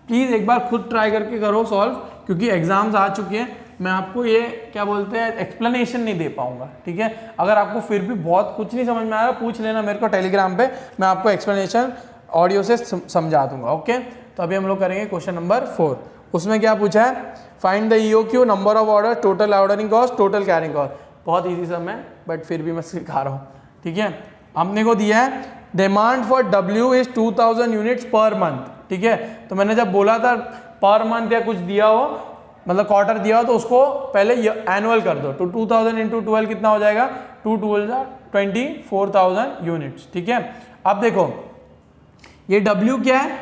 प्लीज़ एक बार खुद ट्राई करके करो सॉल्व, क्योंकि एग्जाम्स आ चुके हैं, मैं आपको ये क्या बोलते हैं एक्सप्लेनेशन नहीं दे पाऊंगा। ठीक है, अगर आपको फिर भी बहुत कुछ नहीं समझ में आ रहा पूछ लेना मेरे को टेलीग्राम पे, मैं आपको एक्सप्लेनेशन ऑडियो से समझा दूंगा। ओके, तो अभी हम लोग करेंगे क्वेश्चन नंबर 4। उसमें क्या पूछा है, find the EOQ, number of order, total ordering cost, total carrying cost. बहुत ईजी सम है बट फिर भी मैं सिखा रहा हूँ। ठीक है, हमने को दिया है demand for W is 2000 units per month. ठीक है, तो मैंने जब बोला था पर मंथ या कुछ दिया हो, मतलब क्वार्टर दिया हो, तो उसको पहले एनुअल कर दो। तो 2000 इंटू 12 कितना हो जाएगा, 2 12 24,000 यूनिट्स। ठीक है, अब देखो ये W क्या है,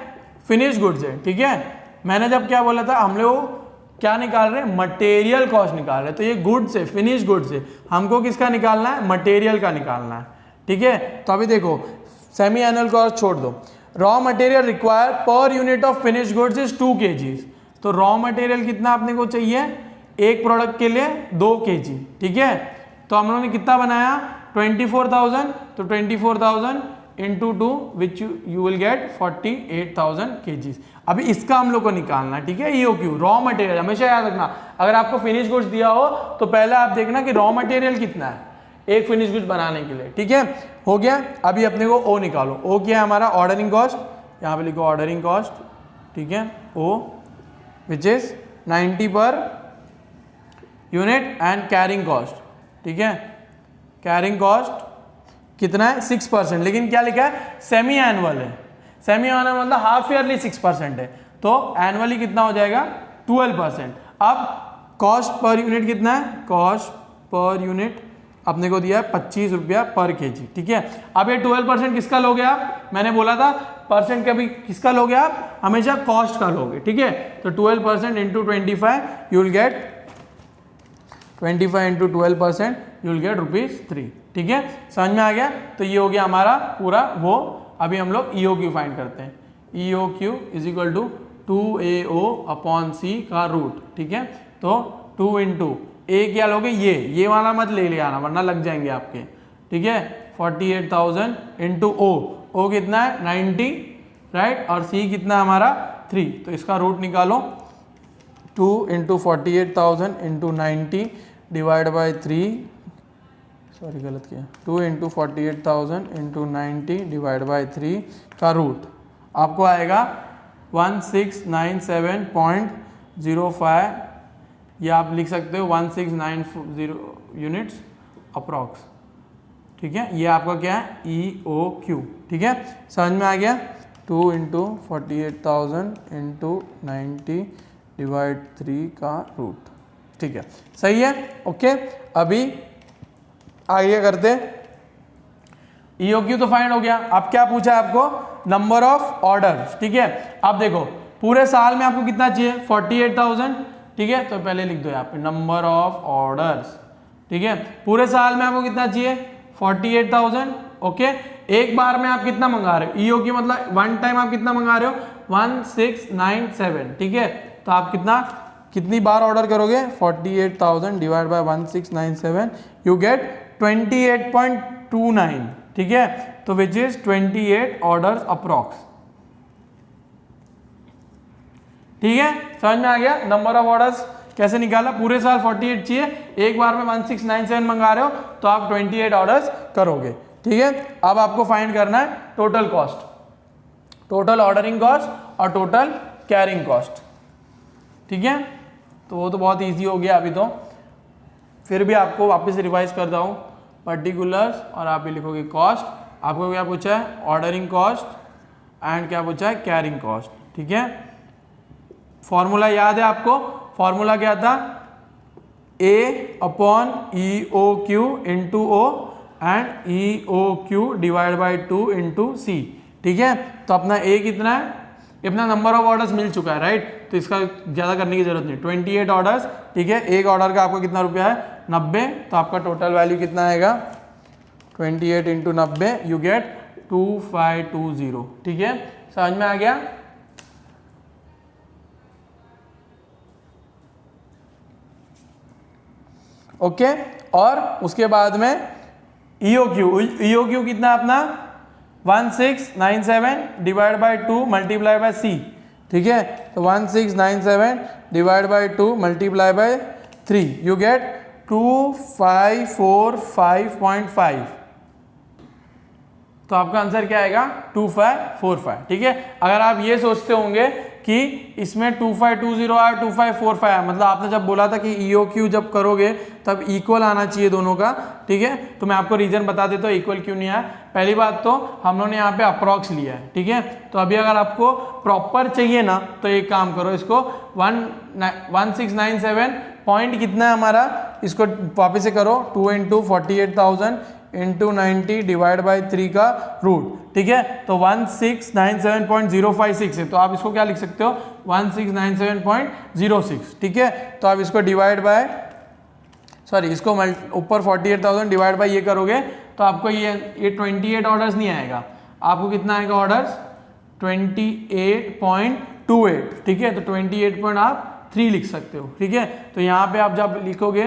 फिनिश गुड्स है। ठीक है, मैंने जब क्या बोला था, हम लोग क्या निकाल रहे हैं, मटेरियल कॉस्ट निकाल रहे हैं। तो ये गुड्स है, फिनिश गुड्स है, हमको किसका निकालना है, मटेरियल का निकालना है। ठीक है, तो अभी देखो सेमी एनुअल कॉस्ट छोड़ दो, raw material require per unit of finish goods is 2 kg। तो रॉ मटेरियल कितना आपने को चाहिए, एक प्रोडक्ट के लिए 2 kg। ठीक है, तो हम लोगों ने कितना बनाया 24,000, तो 24,000 into 2 which you will gate 48,000 kgs। अभी इसका हम लोग को निकालना है। ठीक है, EOQ रॉ मटेरियल, हमेशा याद रखना, अगर आपको फिनिश गुड्स दिया हो तो पहले आप देखना कि रॉ मटेरियल कितना है एक फिनिश गुड्स बनाने के लिए। ठीक है, हो गया। अभी अपने को O निकालो। O क्या है हमारा, ऑर्डरिंग कॉस्ट, यहाँ पे लिखो ऑर्डरिंग कॉस्ट। ठीक है, O विच इज 90 पर यूनिट एंड कैरिंग कॉस्ट। ठीक है, कैरिंग कॉस्ट कितना है 6%, लेकिन क्या लिखा है सेमी एनुअल है। सेमी एनुअल मतलब हाफ ईयरली 6% है, तो एनुअली कितना हो जाएगा 12%। अब कॉस्ट पर यूनिट कितना है, कॉस्ट पर यूनिट अपने को दिया है 25 रुपया पर kg। ठीक है, अब ये 12% किसका लोगे आप, मैंने बोला था परसेंट कभी किसका लोगे आप, हमेशा कॉस्ट का लोगे। ठीक है, तो 12% into 25 you will gate 25 into 12% you will gate ₹3। ठीक है, समझ में आ गया। तो ये हो गया हमारा पूरा वो। अभी हम लोग EOQ फाइंड करते हैं। EOQ is equal to 2AO upon C का रूट। ठीक है, तो 2 इंटू A क्या लोगे, ये वाला मत ले आना वरना लग जाएंगे आपके। ठीक है, 48,000 इंटू O कितना है 90, राइट, और C कितना हमारा 3, तो इसका रूट निकालो। 2 into 48,000 into 90 divide by 3, sorry गलत किया, 2 इंटू 48,000 इंटू 90 डिवाइड बाई 3 का रूट आपको आएगा 1697.05, या आप लिख सकते हो 1690 यूनिट्स अप्रॉक्स। ठीक है, ये आपका क्या है EOQ। ठीक है, समझ में आ गया। 2 इंटू 48,000 इंटू 90 डिवाइड 3 का रूट। ठीक है, सही है। ओके, अभी आगे करते हैं। EOQ तो फाइंड हो गया। अब क्या पूछा है आपको, नंबर ऑफ ऑर्डर्स। ठीक है, अब देखो पूरे साल में आपको कितना चाहिए 48,000। ठीक है, तो पहले लिख दो यहाँ पे नंबर ऑफ ऑर्डर्स। ठीक है, पूरे साल में आपको कितना चाहिए 48,000। ओके, एक बार में आप कितना मंगा रहे हो, EOQ मतलब वन टाइम आप कितना मंगा रहे हो 1697, ठीक है। तो आप कितनी बार ऑर्डर करोगे, 48,000 डिवाइड बाय 1697, यू गेट 28.29, ठीक है। तो विच इज 28 ऑर्डर्स अप्रॉक्स, ठीक है। समझ में आ गया नंबर ऑफ ऑर्डर्स कैसे निकाला। पूरे साल 48 चाहिए, एक बार में 1697 मंगा रहे हो तो आप 28 ऑर्डर्स करोगे, ठीक है। अब आपको फाइंड करना है total cost, total ordering cost और टोटल कैरिंग कॉस्ट, ठीक है। तो वो तो बहुत इजी हो गया अभी तो, फिर भी आपको वापस रिवाइज करता हूँ। पर्टिकुलर्स और आप ये लिखोगे कॉस्ट, आपको क्या पूछा है, ऑर्डरिंग कॉस्ट एंड क्या पूछा है, कैरिंग कॉस्ट, ठीक है। फॉर्मूला याद है आपको, फॉर्मूला क्या था, A upon EOQ into O and EOQ divide by 2 into C, ठीक है। तो अपना A कितना है, अपना नंबर ऑफ ऑर्डर्स मिल चुका है, राइट। तो इसका ज़्यादा करने की जरूरत नहीं, 28 ऑर्डर्स, ठीक है। एक ऑर्डर का आपको कितना रुपया है, 90, तो आपका टोटल वैल्यू कितना आएगा, 28 इंटू 90, यू गेट 2520, ठीक है। समझ में आ गया। ओके और उसके बाद में EOQ कितना अपना 1697 divide by 2 multiply by C, ठीक है। तो 1697 divide by 2 multiply by 3, you get 2545.5, तो आपका आंसर क्या आएगा, 2545, ठीक है। अगर आप ये सोचते होंगे कि इसमें 2520 आया 2545 आया, मतलब आपने जब बोला था कि EOQ जब करोगे तब इक्वल आना चाहिए दोनों का, ठीक है। तो मैं आपको रीजन बता देता हूँ इक्वल क्यों नहीं आया। पहली बात तो हम लोगों ने यहाँ पे अप्रॉक्स लिया है, ठीक है। तो अभी अगर आपको प्रॉपर चाहिए ना तो एक काम करो, इसको 1697 पॉइंट कितना है हमारा, इसको वापस से करो, 2 इंटू 48,000 इंटू 90 डिवाइड बाई 3 का रूट, ठीक है। तो 1697.056 है, तो आप इसको क्या लिख सकते हो, 1697.06, ठीक है। तो आप इसको डिवाइड बाय, सॉरी इसको ऊपर 48,000 डिवाइड बाय ये करोगे तो आपको ये 28 ऑर्डर्स नहीं आएगा, आपको कितना आएगा ऑर्डर्स, 28.28, ठीक है। तो 28 पॉइंट आप 3 लिख सकते हो, ठीक है। तो यहाँ पे आप जब लिखोगे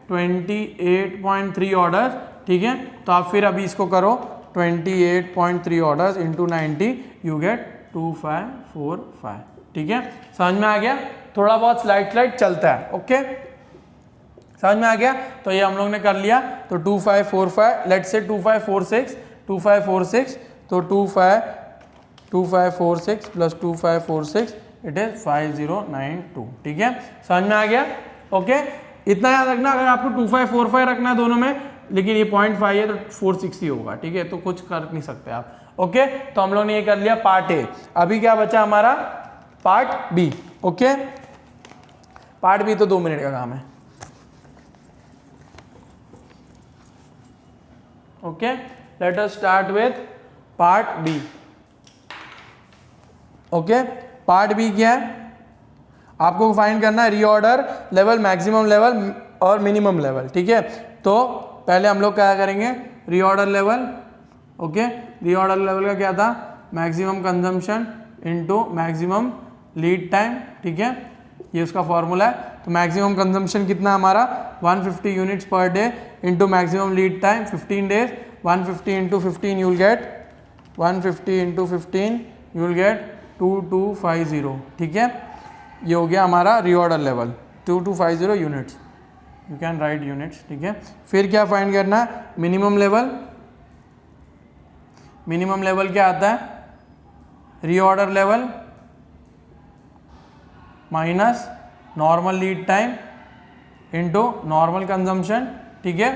28.3 ऑर्डर्स, ठीक है। तो आप फिर अभी इसको करो 28.3 ऑर्डर्स इंटू 90, यू गेट 2545, ठीक है। समझ में आ गया, थोड़ा बहुत स्लाइड चलता है, ओके। समझ में आ गया, तो ये हम लोग ने कर लिया। तो 2545, लेट्स से 2546, तो 2546 प्लस 2546 इट इज 5092, ठीक है। समझ में आ गया, ओके। इतना याद रखना, अगर आपको 2545 रखना है दोनों में, लेकिन ये 0.5 है तो 460 होगा, ठीक है। तो कुछ कर नहीं सकते आप, ओके। तो हम लोग ने ये कर लिया पार्ट ए। अभी क्या बचा हमारा, part B, okay. Part B तो 2 मिनट का काम है, okay. Let us start with part B, okay. Part B क्या है, आपको फाइंड करना है रीऑर्डर लेवल, मैक्सिमम लेवल और मिनिमम लेवल, ठीक है। तो पहले हम लोग क्या करेंगे, reorder level, okay. Reorder level का क्या था, maximum consumption into maximum lead time, ठीक है। ये उसका फॉर्मूला है। तो मैक्सिमम कंजम्पशन कितना हमारा 150 units per day into maximum lead time 15 days, 150 into 15 you will gate 150 into 15 you will gate 2250, ठीक है। ये हो गया हमारा reorder level, 2250 units, you can right units, ठीक है। फिर क्या फाइंड करना है, मिनिमम लेवल। मिनिमम लेवल क्या आता है, reorder level minus normal lead time into normal consumption, ठीक है।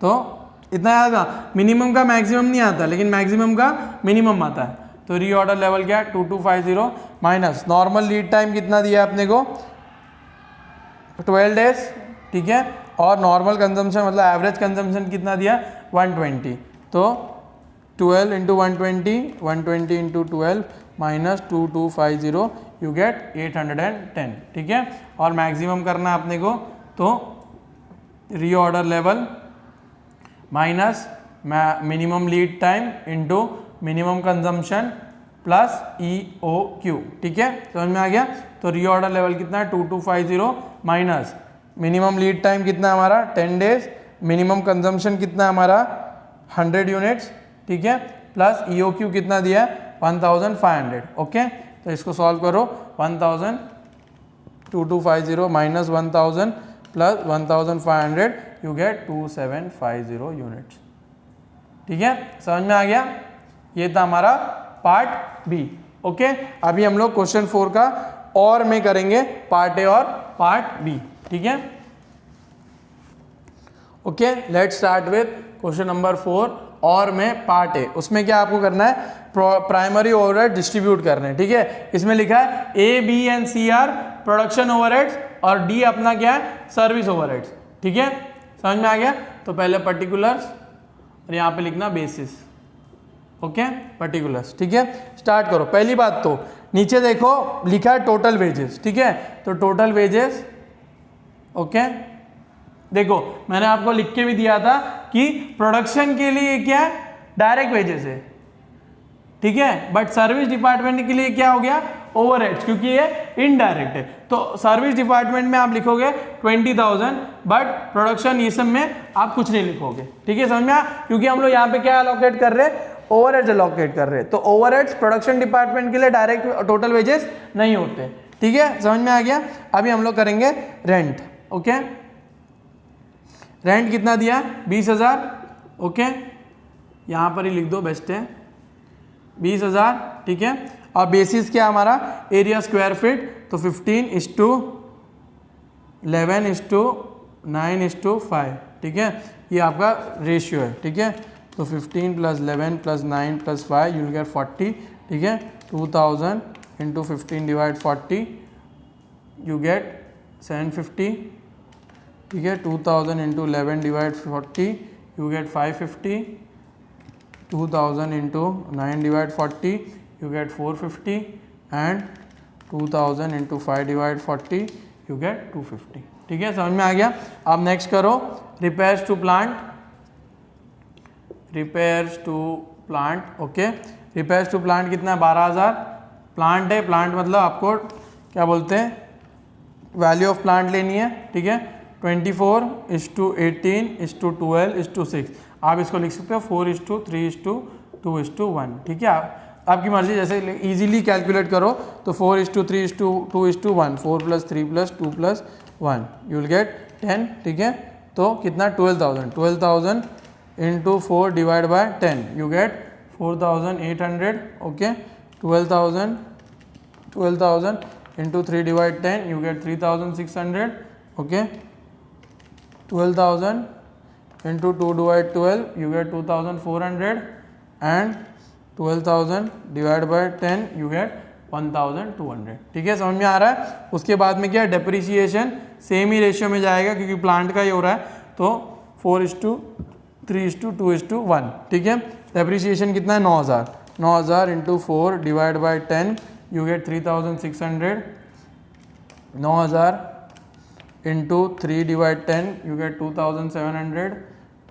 तो इतना याद था, मिनिमम का मैक्सिमम नहीं आता, लेकिन मैक्सिमम का मिनिमम आता है। तो रीऑर्डर लेवल क्या है, 2250 माइनस नॉर्मल लीड टाइम कितना दिया अपने को 12 डेज, ठीक है। और नॉर्मल कंजम्पशन मतलब एवरेज कंजम्पशन कितना दिया 120, तो 12 into 120 into 12 minus 2250 you get 810, ठीक है। और मैक्सिमम करना अपने को, तो reorder level minus minimum lead time into minimum consumption plus EOQ, ठीक है, समझ में आ गया। तो रीऑर्डर लेवल कितना है 2250 माइनस मिनिमम लीड टाइम कितना है हमारा 10 डेज, मिनिमम कंजम्पशन कितना है हमारा 100 यूनिट्स, ठीक है, प्लस EOQ कितना दिया है 1500, ओके। तो इसको सॉल्व करो 1000 2250 minus 1000 plus 1500 you get 2750 units, ठीक है, समझ में आ गया। ये था हमारा पार्ट बी, ओके। अभी हम लोग क्वेश्चन 4 का और में करेंगे पार्ट ए और पार्ट बी, ठीक है, okay. Let's start with question number 4 और में पार्ट ए। उसमें क्या आपको करना है, प्राइमरी ओवरहेड डिस्ट्रीब्यूट करने हैं, ठीक है। इसमें लिखा है A B and C are production overheads और डी अपना क्या है सर्विस ओवरहेड्स, ठीक है, समझ में आ गया। तो पहले पर्टिकुलर्स और यहाँ पे लिखना बेसिस, ओके, पर्टिकुलर्स, ठीक है। स्टार्ट करो। पहली बात तो नीचे देखो लिखा है टोटल वेजेस, ठीक है, तो टोटल वेजेस, ओके। देखो मैंने आपको लिख के भी दिया था कि प्रोडक्शन के लिए क्या है डायरेक्ट वेजेस है, ठीक है, बट सर्विस डिपार्टमेंट के लिए क्या हो गया ओवरहेड्स, क्योंकि ये इनडायरेक्ट है। तो सर्विस डिपार्टमेंट में आप लिखोगे 20,000, बट प्रोडक्शन ये सब में आप कुछ नहीं लिखोगे, ठीक है, समझ में आ। क्योंकि हम लोग यहाँ पे क्या अलोकेट कर रहे हैं ओवरहेड्स अलोकेट कर रहे हैं, तो ओवरहेड्स प्रोडक्शन डिपार्टमेंट के लिए डायरेक्ट टोटल वेजेस नहीं होते, ठीक है, समझ में आ गया। अभी हम लोग करेंगे रेंट, ओके। रेंट कितना दिया 20,000, ओके, यहाँ पर ही लिख दो बेस्ट है 20,000, ठीक है। और बेसिस क्या हमारा एरिया स्क्वायर फीट, तो 15:11:9:5, ठीक है, ये आपका रेशियो है, ठीक है। तो 15 + 11 + 9 + 5 यू विल गेट 40, ठीक है। 2000 × 15 / 40 यू गेट 750, ठीक है। 2000 × 11 / 40 you get 550, 2000 × 9 / 40 you get 450 and 2000 × 5 / 40 you get 250, ठीक है, समझ में आ गया। अब नेक्स्ट करो repairs to plant, repairs to plant, okay. Repairs to plant कितना है 12,000, प्लांट है, प्लांट मतलब आपको क्या बोलते हैं वैल्यू ऑफ प्लांट लेनी है, ठीक है। 24:18:12:6 आप इसको लिख सकते हो 4:3:2:1, ठीक है, आपकी मर्जी, जैसे इजीली कैलकुलेट करो तो 4:3:2:1, 4 + 3 + 2 + 1 यू विल गेट 10, ठीक है। तो कितना 12,000 × 4 / 10 you get 4,800, okay. 12,000 × 3 / 10 you get 3,600, okay. 12,000 × 2 / 12 you get 2,400 and 12,000 / 10 you get 1,200, ठीक है, समझ में आ रहा है। उसके बाद में क्या डेप्रिसिएशन सेम ही रेशियो में जाएगा क्योंकि प्लांट का ही हो रहा है, तो 4:3:2:1, ठीक है। डेप्रिसिएशन कितना है 9,000 × 4 / 10 you get 3,600, 9,000 × 3 / 10 you get 2,700,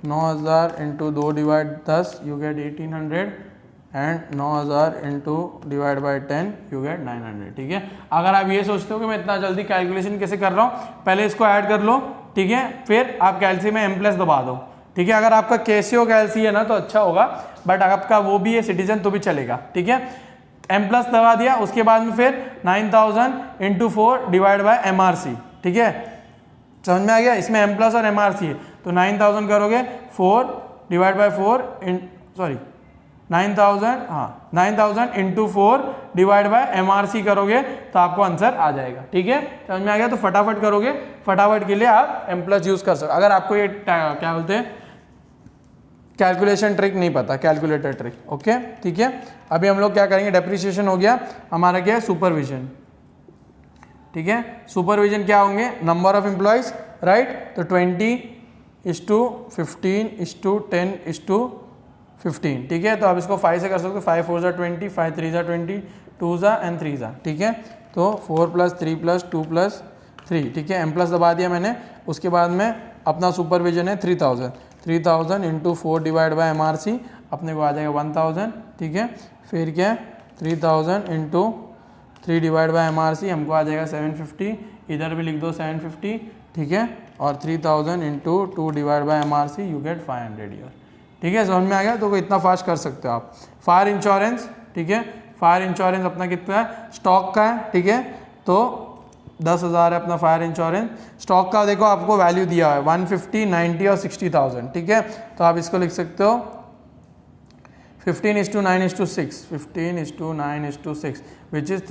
9,000 × 2 / 10 you get 1,800 and 9,000 × / 10 you get 900, ठीक है। अगर आप ये सोचते हो कि मैं इतना जल्दी कैलकुलेशन कैसे कर रहा हूँ, पहले इसको ऐड कर लो, ठीक है, फिर आप कैल्सी में M+ दबा दो, ठीक है। अगर आपका कैसियो कैल्सी है ना तो अच्छा होगा, बट आपका वो भी है सिटीजन तो भी चलेगा, ठीक है। M+ दबा दिया, उसके बाद में फिर 9,000 × 4 / MRC, ठीक है, समझ में आ गया। इसमें M+ और MRC है, तो 9,000 करोगे 4 / 4 सॉरी 9,000 × 4 / MRC करोगे तो आपको आंसर आ जाएगा, ठीक है, समझ में आ गया। तो फटाफट करोगे, फटाफट के लिए आप M+ यूज कर सकते। अगर आपको ये क्या बोलते हैं कैलकुलेशन ट्रिक नहीं पता, कैलकुलेटर ट्रिक, ओके, ठीक है। अभी हम लोग क्या करेंगे, डेप्रिसिएशन हो गया, हमारा क्या है सुपरविजन, ठीक है। सुपरविजन क्या होंगे नंबर ऑफ एम्प्लॉयज, राइट, तो 20:15:10:15, ठीक है। तो आप इसको 5 से कर सकते हो, 5 4 = 20, 5 3 = 20, 2 and 3, ठीक है। तो 4 + 3 + 2 + 3, ठीक है। M+ दबा दिया मैंने। उसके बाद में अपना सुपरविजन है 3,000 × 4 / MRC अपने को आ जाएगा 1,000, ठीक है। फिर क्या है 3000 इंटू 3 डिवाइड बाई MRC, हमको आ जाएगा 750, इधर भी लिख दो 750, ठीक है, और 3000 into 2 divide by MRC, you get 500 year. ठीक है, समझ में आ गया? तो इतना फास्ट कर सकते हो आप। फायर इंश्योरेंस, ठीक है, फायर इंश्योरेंस अपना कितना है, स्टॉक का है, ठीक है, तो 10,000 है अपना फायर इंश्योरेंस। स्टॉक का देखो आपको वैल्यू दिया हुआ है 150, 90 और 60,000, ठीक है, तो आप इसको लिख सकते हो 15:9:6, 15:9:6, विच इज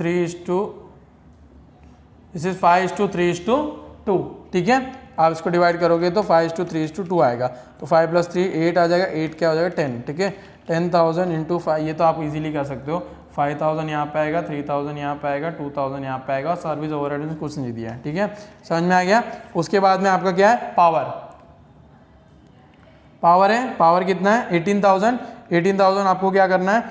5:3:2, ठीक है। आप इसको डिवाइड करोगे तो 5:3:2 आएगा, तो 5 + 3 8 आ जाएगा, 8 क्या हो जाएगा 10, ठीक है। 10,000 इंटू 5, ये तो आप इजीली कर सकते हो, 5,000 यहाँ पे आएगा, 3,000 यहाँ पे आएगा, 2,000 यहाँ पे आएगा, और सर्विस ओवरहेड में कुछ नहीं दिया है, ठीक है, समझ में आ गया। उसके बाद में आपका क्या है, पावर है, पावर कितना है 18,000 आपको क्या करना है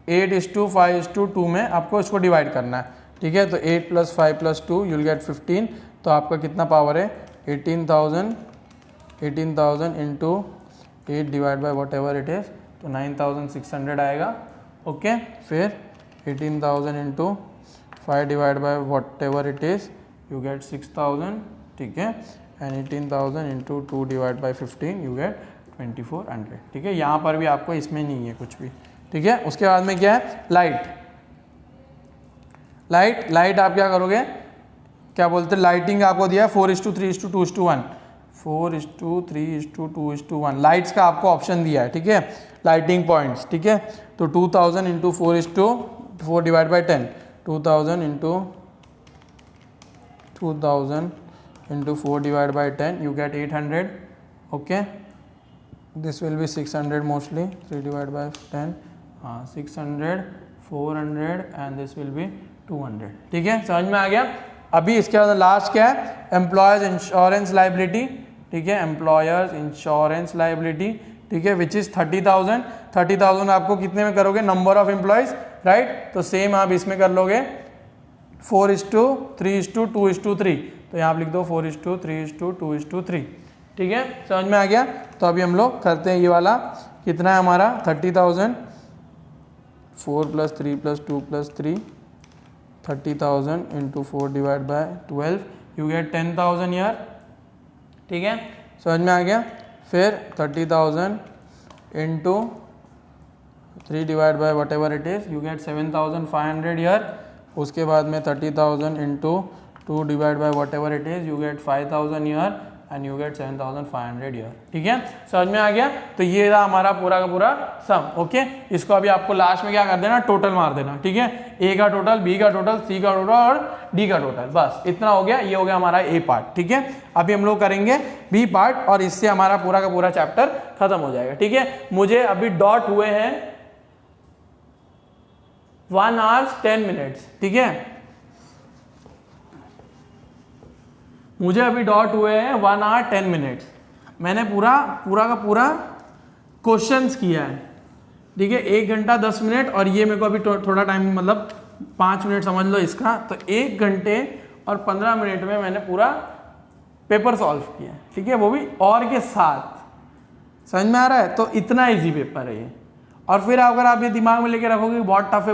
8:5:2 में आपको इसको डिवाइड करना है, ठीक है, तो 8 + 5 + 2 यू विल गेट 15, तो आपका कितना पावर है 18,000 into 8 divide by what ever it is, तो 9,600 आएगा, ओके। फिर 18,000 into 5 divide by what ever it is, you get 6,000, ठीक है, and 18,000 into 2 divide by 15, you get 2,400, ठीक है। यहाँ पर भी आपको इसमें नहीं है कुछ भी, ठीक है। उसके बाद में क्या है, लाइट आप क्या करोगे, क्या बोलते हैं, लाइटिंग आपको दिया है 4:3:2:1, 4:3:2:1, लाइट्स का आपको ऑप्शन दिया है, ठीक है, लाइटिंग पॉइंट्स, ठीक है, तो 2,000 into 4 divide by 10, 2,000 into 4 divide by 10, you get 800, okay. This will be 600 mostly, 3 divide by 10, हाँ 600, 400 एंड दिस विल बी 200, ठीक है, समझ में आ गया। अभी इसके बाद लास्ट क्या है, एम्प्लॉयर्स इंश्योरेंस लाइबिलिटी, ठीक है, एम्प्लॉयर्स इंश्योरेंस लाइबिलिटी, ठीक है, विच इज 30,000 आपको कितने में करोगे, नंबर ऑफ एम्प्लॉयज, राइट, तो सेम आप इसमें कर लोगे 4:3:2:3, तो यहाँ आप लिख दो 4:3:2:3, ठीक है, समझ में आ गया। तो अभी हम लोग करते हैं ये वाला, कितना है हमारा 30,000, 4 + 3 + 2 + 3, 30,000 into 4 divide by 12, you get 10,000 year, ठीक है, समझ में आ गया। फिर 30,000 into 3 divide by what ever it is, you get 7,500 year. उसके बाद में 30,000 into 2 divide by what ever it is, you get 5,000 year and you get 7,500 year, ठीक है, समझ में आ गया। तो ये रहा हमारा पूरा का पूरा सम, ओके। इसको अभी आपको लास्ट में क्या कर देना, टोटल मार देना, ठीक है, ए का टोटल, बी का टोटल, सी का टोटल और डी का टोटल, बस इतना हो गया। ये हो गया हमारा ए पार्ट, ठीक है। अभी हम लोग करेंगे बी पार्ट और इससे हमारा पूरा का पूरा चैप्टर खत्म हो जाएगा, ठीक है। मुझे अभी डॉट हुए हैं 1 hour 10 minutes, ठीक है, मुझे अभी डॉट हुए हैं 1 hour 10 minutes। मैंने पूरा का पूरा क्वेश्चंस किया है, ठीक है, 1 घंटा 10 मिनट, और ये मेरे को अभी थोड़ा टाइम मतलब 5 मिनट समझ लो इसका, तो 1 घंटे और 15 मिनट में मैंने पूरा पेपर सॉल्व किया, ठीक है, वो भी और के साथ। समझ में आ रहा है? तो इतना इजी पेपर है ये। और फिर अगर आप ये दिमाग में लेके रखोगे कि बहुत टफ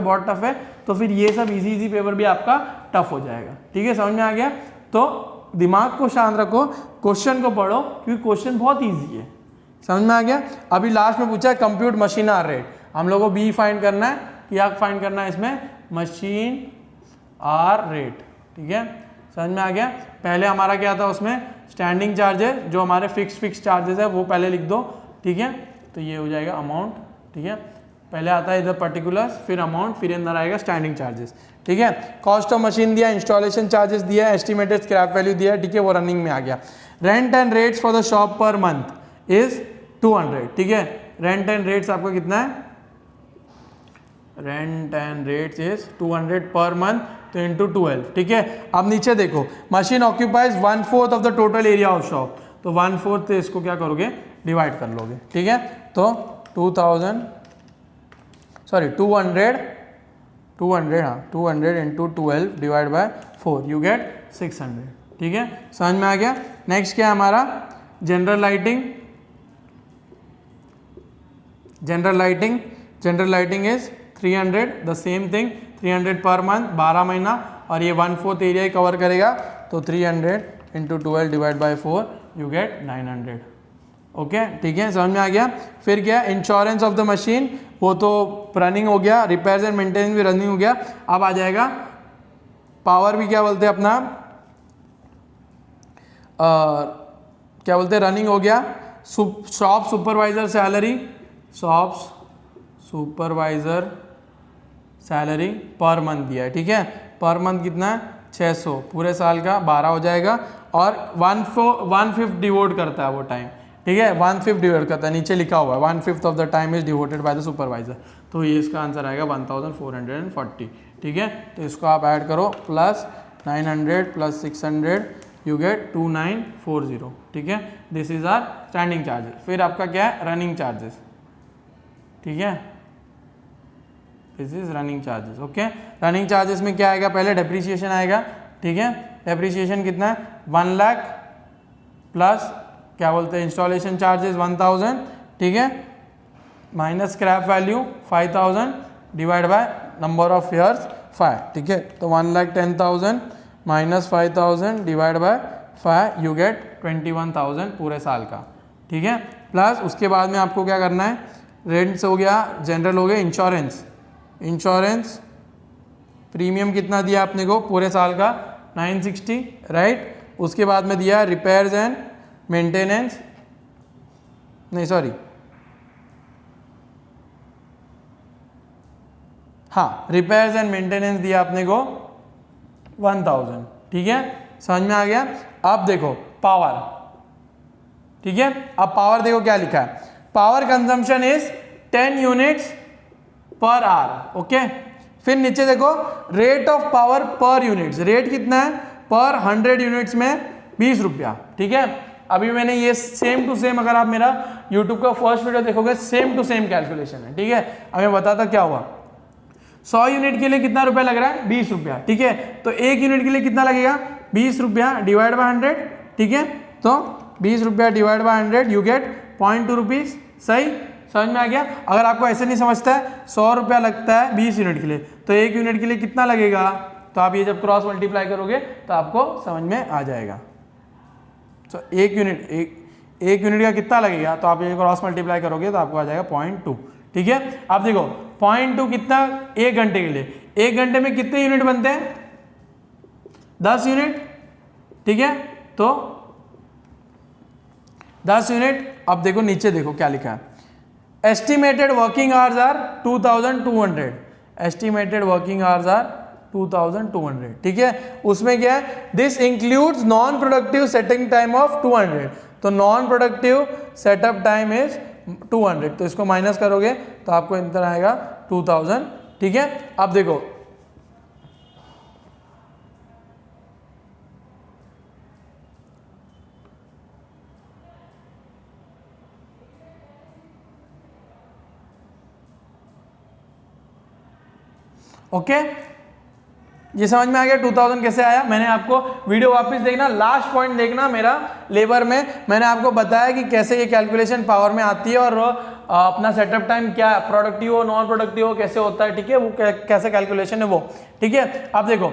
है, तो फिर ये सब इजी पेपर भी आपका टफ हो जाएगा, ठीक है, समझ में आ गया। तो दिमाग को शांत रखो, क्वेश्चन को पढ़ो, क्योंकि क्वेश्चन बहुत इजी है, समझ में आ गया। अभी लास्ट में पूछा है कंप्यूट मशीन आर रेट, हम लोगों को बी फाइंड करना है, क्या फाइंड करना है इसमें, मशीन आर रेट, ठीक है, समझ में आ गया। पहले हमारा क्या था उसमें, स्टैंडिंग चार्जेस, जो हमारे फिक्स चार्जेस है वो पहले लिख दो, ठीक है, तो ये हो जाएगा अमाउंट, ठीक है, पहले आता है इधर पर्टिकुलर्स, फिर अमाउंट, फिर अंदर आएगा स्टैंडिंग चार्जेस, ठीक है। कॉस्ट ऑफ मशीन दिया, इंस्टॉलेशन चार्जेस दिया, एस्टिमेटेड स्क्रैप वैल्यू दिया, ठीक है, वो रनिंग में आ गया। Rent and rates for the shop per month is 200, ठीक है, रेंट एंड रेट्स आपका कितना है, rent and rates is 200 per month, तो इंटू 12, ठीक है। अब नीचे देखो, machine occupies 1/4 of the total area of shop, तो 1/4 से इसको क्या करोगे, डिवाइड कर लोगे, ठीक है, तो 200 into 12 divide by 4, you get 600, ठीक है, समझ में आ गया। नेक्स्ट क्या है हमारा, general lighting is 300, the same thing 300 per month 12 महीना, और ये 1/4 एरिया कवर करेगा, तो 300 into 12 divide by 4 you get 900। Okay ठीक है, समझ में आ गया। फिर क्या, इंश्योरेंस ऑफ द मशीन, वो तो रनिंग हो गया, रिपेयर्स एंड मेंटेनेंस भी रनिंग हो गया। अब आ जाएगा पावर भी, क्या बोलते हैं अपना, क्या बोलते हैं, रनिंग हो गया। Shop supervisor salary, shop supervisor salary per month दिया है, ठीक है। पर मंथ कितना है, 600, पूरे साल का 12 हो जाएगा, और 1/5 डिवोट करता है वो टाइम, ठीक है, 1/5 डिवोट करता है, नीचे लिखा हुआ है 1/5 of the time is devoted by the supervisor, तो ये इसका आंसर आएगा 1440, ठीक है। तो इसको आप ऐड करो, प्लस 900 प्लस 600 यू गेट 2940, ठीक है। This is our standing charges. फिर आपका क्या है, रनिंग चार्जेस, ठीक है, this is running charges. Okay, running charges में क्या आएगा, पहले डेप्रिसिएशन आएगा, ठीक है। डेप्रिसिएशन कितना है, 1 लाख प्लस क्या बोलते हैं इंस्टॉलेशन चार्जेस 1000, ठीक है, minus scrap value 5000 divide by number of years 5, ठीक है। तो 1,10,000 minus 5000 divide by 5 you get 21,000 पूरे साल का, ठीक है। प्लस उसके बाद में आपको क्या करना है, रेंट्स हो गया, जनरल हो गया, इंश्योरेंस, इंश्योरेंस प्रीमियम कितना दिया आपने को पूरे साल का 960, राइट। उसके बाद में दिया रिपेयर्स एंड मेंटेनेंस, नहीं सॉरी, हाँ, रिपेयर्स एंड मेंटेनेंस दिया आपने को 1000, ठीक है, समझ में आ गया। अब देखो पावर, ठीक है, अब पावर देखो क्या लिखा है, power consumption is 10 units per hour, okay. फिर नीचे देखो रेट ऑफ पावर पर यूनिट्स, रेट कितना है, पर 100 यूनिट्स में 20 रुपया, ठीक है। अभी मैंने ये सेम टू सेम, अगर आप मेरा YouTube का फर्स्ट वीडियो देखोगे, सेम टू सेम कैलकुलेशन है, ठीक है। अब मैं बताता क्या हुआ, 100 यूनिट के लिए कितना रुपया लग रहा है, 20 रुपया, ठीक है। तो 1 यूनिट के लिए कितना लगेगा, 20 रुपया डिवाइड बाय 100, ठीक है। तो 20 रुपया divide by 100 you get 0.2 rupees, सही, समझ में आ गया। अगर आपको ऐसे नहीं समझता है, 100 रुपया लगता है 20 यूनिट के लिए, तो 1 यूनिट के लिए कितना लगेगा, तो आप ये जब क्रॉस मल्टीप्लाई करोगे तो आपको समझ में आ जाएगा। तो 1 यूनिट का कितना लगेगा, तो आप ये क्रॉस मल्टीप्लाई करोगे तो आपको आ जाएगा 0.2, ठीक है। आप देखो 0.2 कितना, 1 घंटे के लिए, 1 घंटे में कितने यूनिट बनते हैं, 10 यूनिट, ठीक है। तो 10 यूनिट। अब देखो नीचे देखो क्या लिखा है, estimated working hours are 2200, estimated working hours are 2200, ठीक है। उसमें क्या है, this includes non productive setting time of 200, तो non productive setup time is 200, तो इसको माइनस करोगे तो आपको इतना आएगा 2000, ठीक है। अब देखो ओके, ये समझ में आ गया 2000 कैसे आया। मैंने आपको वीडियो वापस देखना, लास्ट पॉइंट देखना मेरा लेबर में, मैंने आपको बताया कि कैसे ये कैलकुलेशन पावर में आती है, और अपना सेटअप टाइम क्या प्रोडक्टिव हो नॉन प्रोडक्टिव हो कैसे होता है, ठीक है, वो कैसे कैलकुलेशन है वो, ठीक है। अब देखो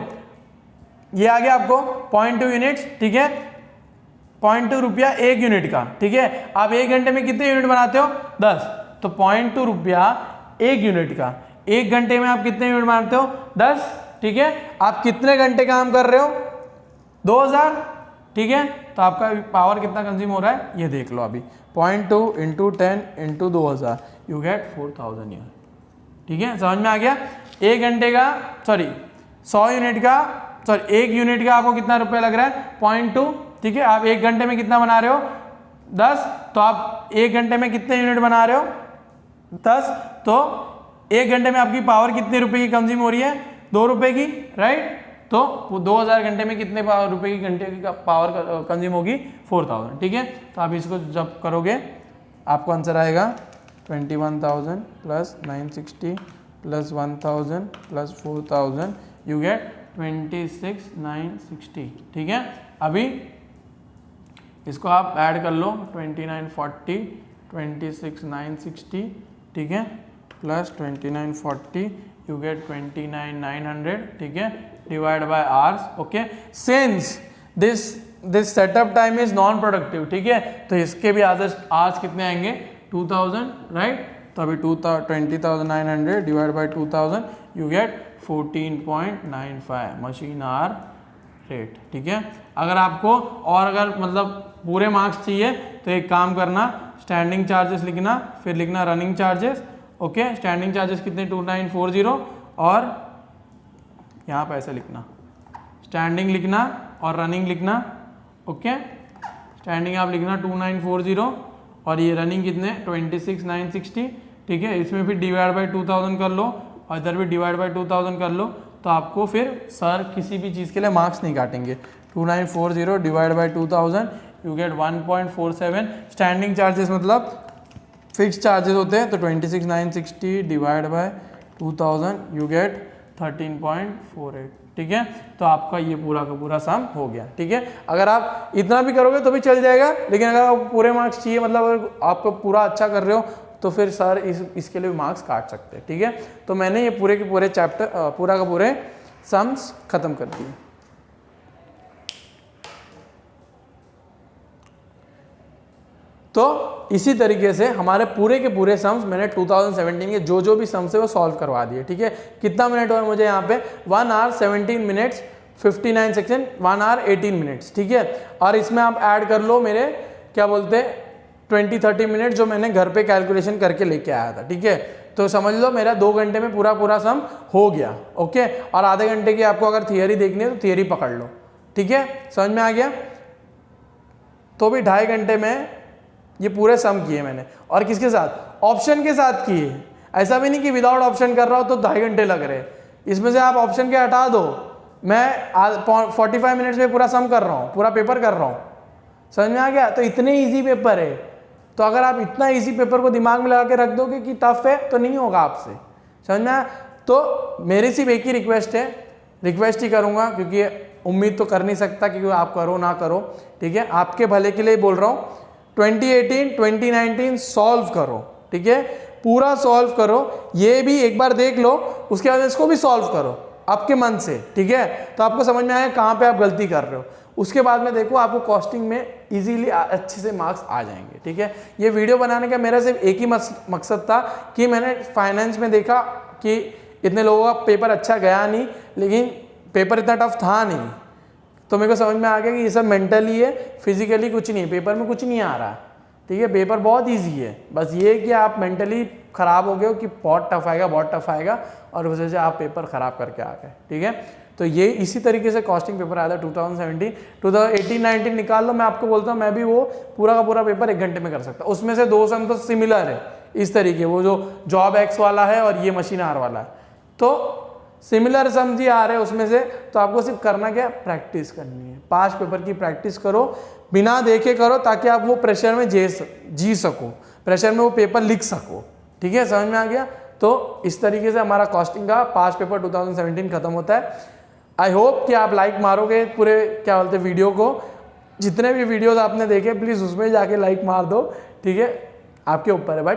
ये आ गया आपको 0.2 यूनिट्स, ठीक है, 0.2 रुपया 1 यूनिट का, ठीक है। आप 1 घंटे में कितने यूनिट बनाते हो, 10, तो 0.2 रुपया 1 यूनिट का, 1 घंटे में आप कितने यूनिट बनाते हो, 10, ठीक है। आप कितने घंटे काम कर रहे हो, 2000, ठीक है। तो आपका पावर कितना कंज्यूम हो रहा है ये देख लो अभी, 0.2 into 10 into 2000 you get 4000 year, ठीक है, समझ में आ गया। 1 घंटे का, सॉरी 100 यूनिट का, सॉरी 1 यूनिट का आपको कितना रुपया लग रहा है, 0.2, ठीक है। आप 1 घंटे में कितना बना रहे हो, 10, तो आप 1 घंटे में कितने यूनिट बना रहे हो, 10, तो 1 घंटे में आपकी पावर कितने रुपए की कंज्यूम हो रही है, 2 रुपए की, राइट। तो वो 2000 घंटे में कितने रुपए की घंटे की पावर कंज्यूम होगी, 4000, ठीक है। तो आप इसको जब करोगे आपको आंसर आएगा 21,000 plus 960 plus 1000 plus 4000 you get 26,960, ठीक है। अभी इसको आप ऐड कर लो, 2940 26,960, ठीक है, प्लस 2940 यू गेट 29,900, ठीक है, divide by hours. Okay, since this setup time is non productive, ठीक है, तो इसके भी आज कितने आएंगे 2000, राइट. तो अभी 20,900 divide by 2000 you get 14.95 machine hour rate, ठीक है. अगर आपको और अगर मतलब पूरे मार्क्स चाहिए तो एक काम करना, स्टैंडिंग चार्जेस लिखना, फिर लिखना running charges. Okay, standing charges कितने 2940 और यहाँ पे ऐसे लिखना, स्टैंडिंग लिखना और रनिंग लिखना. ओके, स्टैंडिंग आप लिखना 2940 और ये रनिंग कितने 26,960, ठीक है. इसमें फिर डिवाइड बाय 2000 कर लो और इधर भी डिवाइड बाय 2000 कर लो, तो आपको फिर सर किसी भी चीज़ के लिए मार्क्स नहीं काटेंगे. 2940 divide by 2000 you get 1.47. Standing charges मतलब फिक्स चार्जेस होते हैं, तो 26,960 डिवाइड बाय 2000 यू गेट 13.48, ठीक है. तो आपका ये पूरा का पूरा सम हो गया, ठीक है. अगर आप इतना भी करोगे तो भी चल जाएगा, लेकिन अगर आपको पूरे मार्क्स चाहिए, मतलब अगर आपको पूरा अच्छा कर रहे हो तो फिर सर इसके लिए भी मार्क्स काट सकते हैं, ठीक है. तो मैंने ये पूरे के पूरे चैप्टर पूरा का पूरे सम्स खत्म कर दिए. तो इसी तरीके से हमारे पूरे के पूरे सम्स मैंने 2017 के जो भी सम्स है वो सॉल्व करवा दिए, ठीक है. कितना मिनट हुआ मुझे यहाँ पे 1 hour 17 minutes 59 second, 1 hour 18 minutes, ठीक है. और इसमें आप ऐड कर लो मेरे क्या बोलते हैं 20-30 मिनट जो मैंने घर पे कैलकुलेशन करके लेके आया था, ठीक है. तो समझ लो मेरा 2 घंटे में पूरा सम हो गया. ओके, और आधे घंटे की आपको अगर थियरी देखनी है तो थियरी पकड़ लो, ठीक है. समझ में आ गया. तो भी 2.5 घंटे में ये पूरे सम किए मैंने, और किसके साथ, ऑप्शन के साथ किए. ऐसा भी नहीं कि विदाउट ऑप्शन कर रहा हो तो 2.5 घंटे लग रहे. इसमें से आप ऑप्शन के हटा दो, मैं 45 मिनट्स में पूरा सम कर रहा हूँ, पूरा पेपर कर रहा हूँ. समझ में आ गया. तो इतने ईजी पेपर है, तो अगर आप इतना इजी पेपर को दिमाग में लगा के रख दोगे कि टफ है तो नहीं होगा आपसे. समझ में आया. तो मेरी सिर्फ एक ही रिक्वेस्ट है, रिक्वेस्ट ही करूँगा क्योंकि उम्मीद तो कर नहीं सकता क्योंकि आप करो ना करो, ठीक है. आपके भले के लिए बोल रहा हूँ. 2018 2019 सॉल्व करो, ठीक है, पूरा सॉल्व करो. ये भी एक बार देख लो, उसके बाद इसको भी सॉल्व करो आपके मन से, ठीक है. तो आपको समझ में आएगा कहाँ पे आप गलती कर रहे हो. उसके बाद में देखो आपको कॉस्टिंग में इजीली अच्छे से मार्क्स आ जाएंगे, ठीक है. ये वीडियो बनाने का मेरा सिर्फ एक ही मकसद था कि मैंने फाइनेंस में देखा कि इतने लोगों का पेपर अच्छा गया नहीं, लेकिन पेपर इतना टफ था नहीं, तो मेरे को समझ में आ गया कि ये सब मेंटली है, फिजिकली कुछ नहीं, पेपर में कुछ नहीं आ रहा, ठीक है. पेपर बहुत ईजी है, बस ये कि आप मेंटली ख़राब हो गए हो कि बहुत टफ आएगा और उस वजह से आप पेपर ख़राब करके आ गए, ठीक है. तो ये इसी तरीके से कॉस्टिंग पेपर आया था 2017. 2018-19 निकाल लो, मैं आपको बोलता हूँ मैं भी वो पूरा का पूरा पेपर 1 घंटे में कर सकता. उसमें से 2 सम तो सिमिलर है इस तरीके, वो जो जॉब एक्स वाला है और ये मशीन आर वाला है, तो सिमिलर समझिए आ रहे हैं उसमें से. तो आपको सिर्फ करना क्या, प्रैक्टिस करनी है. 5 पेपर की प्रैक्टिस करो, बिना देखे करो, ताकि आप वो प्रेशर में जी सको, प्रेशर में वो पेपर लिख सको, ठीक है. समझ में आ गया. तो इस तरीके से हमारा कॉस्टिंग का 5 पेपर 2017 खत्म होता है. आई होप कि आप लाइक मारोगे पूरे क्या बोलते हैं वीडियो को. जितने भी वीडियोस आपने देखे प्लीज़ उसमें जाके लाइक मार दो, ठीक है, आपके ऊपर है.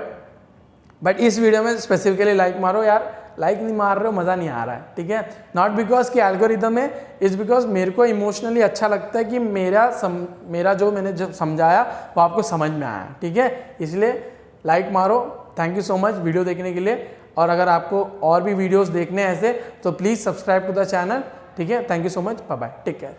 बट इस वीडियो में स्पेसिफिकली लाइक मारो यार. लाइक नहीं मार रहे हो, मज़ा नहीं आ रहा है, ठीक है. नॉट बिकॉज कि एल्गोरिदम है, इज़ बिकॉज मेरे को इमोशनली अच्छा लगता है कि मेरा जो मैंने जब समझाया वो आपको समझ में आया, ठीक है. इसलिए लाइक मारो. Thank you so much video देखने के लिए. और अगर आपको और भी वीडियोस देखने हैं ऐसे तो please subscribe to the channel, ठीक है. Thank you so much. Bye bye. Take care.